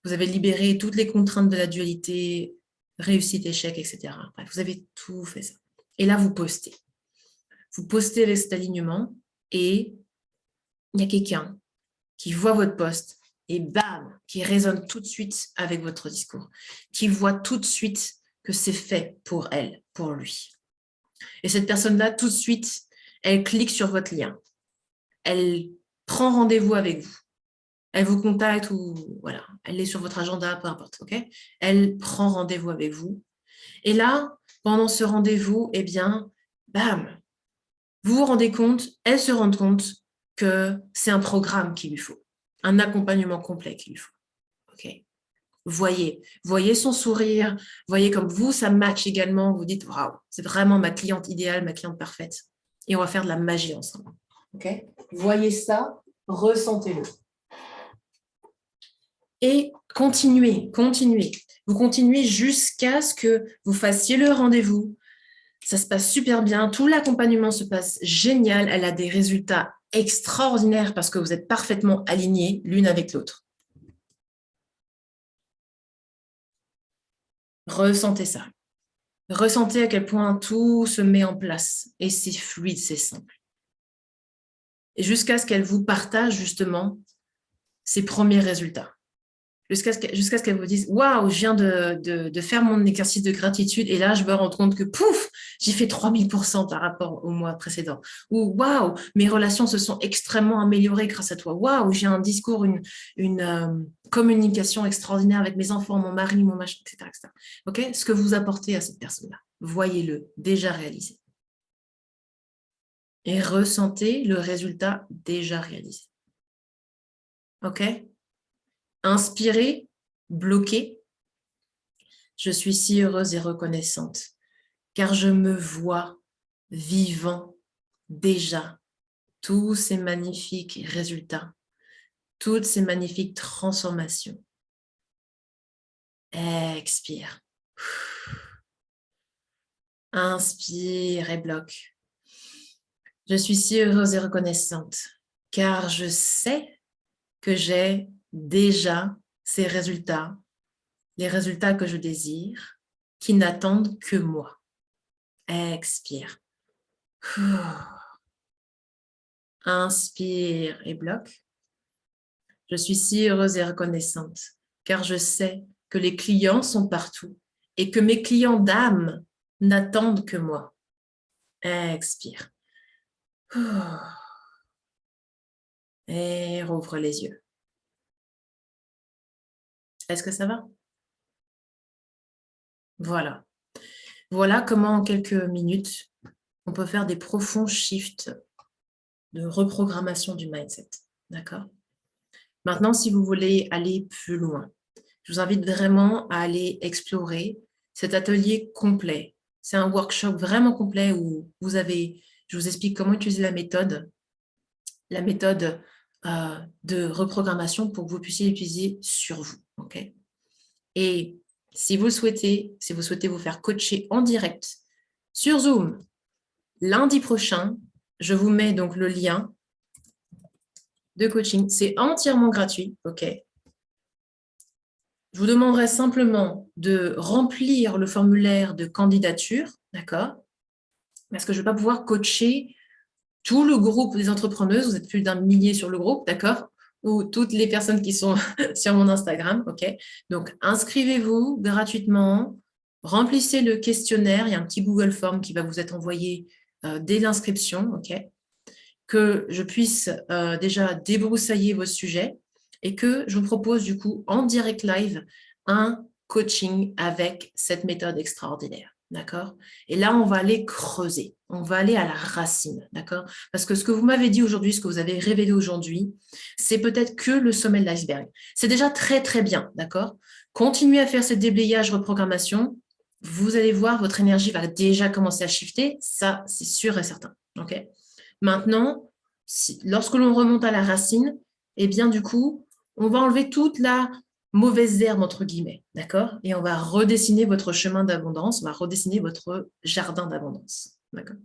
vous avez libéré toutes les contraintes de la dualité, réussite, échec, etc. Bref, vous avez tout fait ça. Et là, vous postez. Vous postez avec cet alignement et il y a quelqu'un qui voit votre post et bam, qui résonne tout de suite avec votre discours, qui voit tout de suite que c'est fait pour elle, pour lui. Et cette personne-là, tout de suite, elle clique sur votre lien. Elle prend rendez-vous avec vous. Elle vous contacte ou voilà, elle est sur votre agenda, peu importe, ok? Elle prend rendez-vous avec vous. Et là, pendant ce rendez-vous, eh bien, bam, vous vous rendez compte, elle se rend compte que c'est un programme qu'il lui faut, un accompagnement complet qu'il lui faut, ok? Voyez son sourire, voyez comme vous, ça match également, vous dites, waouh, c'est vraiment ma cliente idéale, ma cliente parfaite. Et on va faire de la magie ensemble, ok? Voyez ça, ressentez-le. Et continuez. Vous continuez jusqu'à ce que vous fassiez le rendez-vous. Ça se passe super bien. Tout l'accompagnement se passe génial. Elle a des résultats extraordinaires parce que vous êtes parfaitement alignés l'une avec l'autre. Ressentez ça. Ressentez à quel point tout se met en place et c'est fluide, c'est simple. Et jusqu'à ce qu'elle vous partage justement ses premiers résultats. Jusqu'à ce qu'elle vous dise « Waouh, je viens de faire mon exercice de gratitude et là, je me rends compte que pouf, j'ai fait 3000% par rapport au mois précédent. » Ou « Waouh, mes relations se sont extrêmement améliorées grâce à toi. Waouh, j'ai un discours, une communication extraordinaire avec mes enfants, mon mari, mon machin, etc. etc. » Okay. Ce que vous apportez à cette personne-là, voyez-le déjà réalisé. Et ressentez le résultat déjà réalisé. OK? Inspirez, bloquez. Je suis si heureuse et reconnaissante, car je me vois vivant déjà tous ces magnifiques résultats, toutes ces magnifiques transformations. Expire. Inspire et bloque. Je suis si heureuse et reconnaissante, car je sais que j'ai déjà ces résultats, les résultats que je désire, qui n'attendent que moi. Expire. Inspire et bloque. Je suis si heureuse et reconnaissante, car je sais que les clients sont partout et que mes clients d'âme n'attendent que moi. Expire. Et rouvre les yeux. Est-ce que ça va? Voilà. Voilà comment en quelques minutes, on peut faire des profonds shifts de reprogrammation du mindset. D'accord? Maintenant, si vous voulez aller plus loin, je vous invite vraiment à aller explorer cet atelier complet. C'est un workshop vraiment complet où je vous explique comment utiliser la méthode de reprogrammation pour que vous puissiez l'utiliser sur vous. Okay? Et si vous souhaitez vous faire coacher en direct sur Zoom lundi prochain, je vous mets donc le lien de coaching. C'est entièrement gratuit. Ok. Je vous demanderai simplement de remplir le formulaire de candidature, d'accord? Parce que je ne vais pas pouvoir coacher tout le groupe des entrepreneuses. Vous êtes plus d'1 millier sur le groupe, d'accord? Ou toutes les personnes qui sont sur mon Instagram, ok? Donc, inscrivez-vous gratuitement. remplissez le questionnaire. Il y a un petit Google Form qui va vous être envoyé dès l'inscription, ok, que je puisse déjà débroussailler vos sujets et que je vous propose du coup en direct live un coaching avec cette méthode extraordinaire. D'accord? Et là, on va aller creuser, on va aller à la racine, d'accord? Parce que ce que vous m'avez dit aujourd'hui, ce que vous avez révélé aujourd'hui, c'est peut-être que le sommet de l'iceberg. C'est déjà très, très bien, d'accord? Continuez à faire ces déblayages, reprogrammation. Vous allez voir, votre énergie va déjà commencer à shifter. Ça, c'est sûr et certain, ok? Maintenant, lorsque l'on remonte à la racine, eh bien, du coup, on va enlever toute la mauvaise herbe, entre guillemets, d'accord? Et on va redessiner votre chemin d'abondance, on va redessiner votre jardin d'abondance, d'accord?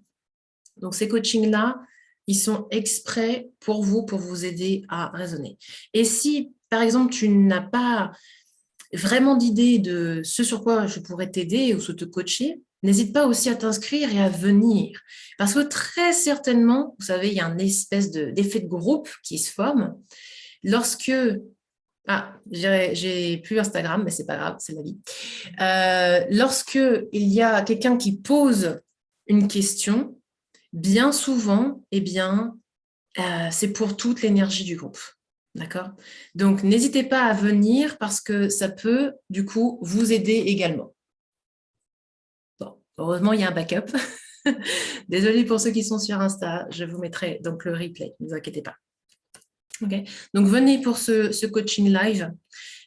Donc, ces coachings-là, ils sont exprès pour vous aider à raisonner. Et si, par exemple, tu n'as pas vraiment d'idée de ce sur quoi je pourrais t'aider ou te coacher, n'hésite pas aussi à t'inscrire et à venir. Parce que très certainement, vous savez, il y a une espèce d'effet de groupe qui se forme. Lorsque... Ah, j'ai plus Instagram, mais c'est pas grave, c'est la vie. Lorsque il y a quelqu'un qui pose une question, bien souvent, eh bien, c'est pour toute l'énergie du groupe. D'accord? Donc, n'hésitez pas à venir parce que ça peut, du coup, vous aider également. Bon, heureusement, il y a un backup. Désolée pour ceux qui sont sur Insta, je vous mettrai donc le replay, ne vous inquiétez pas. Okay. Donc, venez pour ce coaching live,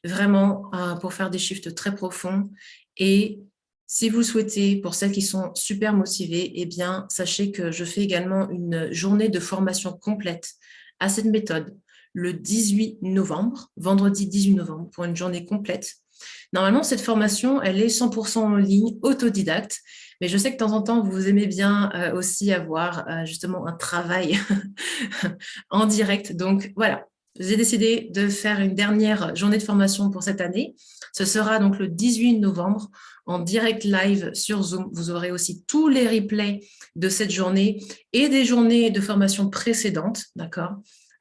vraiment pour faire des shifts très profonds. Et si vous le souhaitez, pour celles qui sont super motivées, eh bien, sachez que je fais également une journée de formation complète à cette méthode le 18 novembre, vendredi 18 novembre, pour une journée complète. Normalement, cette formation, elle est 100% en ligne, autodidacte, mais je sais que de temps en temps, vous aimez bien aussi avoir justement un travail en direct. Donc, voilà, j'ai décidé de faire une dernière journée de formation pour cette année. Ce sera donc le 18 novembre en direct live sur Zoom. Vous aurez aussi tous les replays de cette journée et des journées de formation précédentes, d'accord,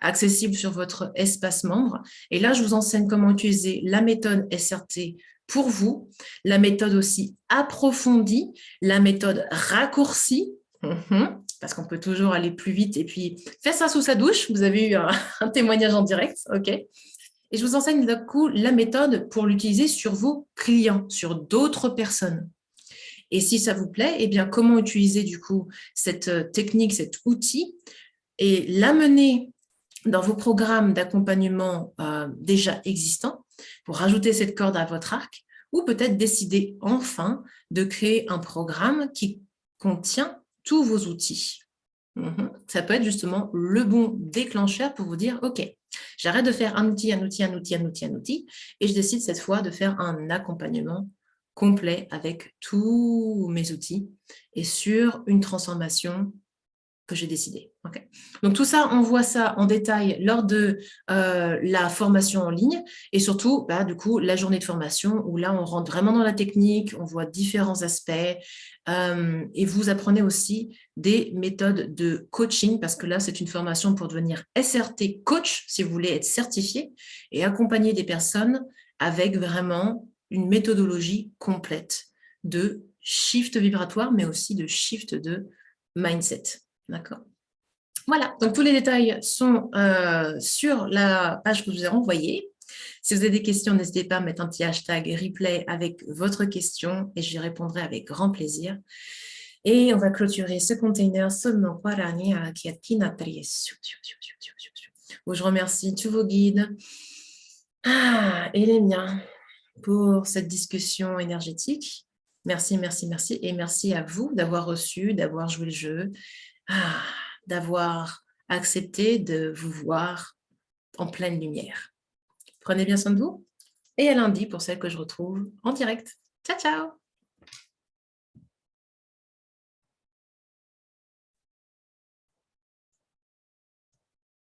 accessibles sur votre espace membre. Et là, je vous enseigne comment utiliser la méthode SRT pour vous, la méthode aussi approfondie, la méthode raccourcie, parce qu'on peut toujours aller plus vite et puis faire ça sous sa douche. Vous avez eu un témoignage en direct, ok? Et je vous enseigne du coup la méthode pour l'utiliser sur vos clients, sur d'autres personnes. Et si ça vous plaît, eh bien, comment utiliser du coup cette technique, cet outil et l'amener dans vos programmes d'accompagnement déjà existants pour rajouter cette corde à votre arc ou peut-être décider enfin de créer un programme qui contient tous vos outils. Ça peut être justement le bon déclencheur pour vous dire, OK, j'arrête de faire un outil, et je décide cette fois de faire un accompagnement complet avec tous mes outils et sur une transformation que j'ai décidé. Okay. Donc, tout ça, on voit ça en détail lors de la formation en ligne et surtout, du coup, la journée de formation où là, on rentre vraiment dans la technique, on voit différents aspects et vous apprenez aussi des méthodes de coaching parce que là, c'est une formation pour devenir SRT coach si vous voulez être certifié et accompagner des personnes avec vraiment une méthodologie complète de shift vibratoire, mais aussi de shift de mindset. D'accord. Voilà, donc tous les détails sont sur la page que je vous ai envoyée. Si vous avez des questions, n'hésitez pas à mettre un petit hashtag replay avec votre question et j'y répondrai avec grand plaisir. Et on va clôturer ce container seulement où je remercie tous vos guides et les miens pour cette discussion énergétique. Merci, merci, merci. Et merci à vous d'avoir reçu, d'avoir joué le jeu. D'avoir accepté de vous voir en pleine lumière. Prenez bien soin de vous et à lundi pour celle que je retrouve en direct. Ciao, ciao!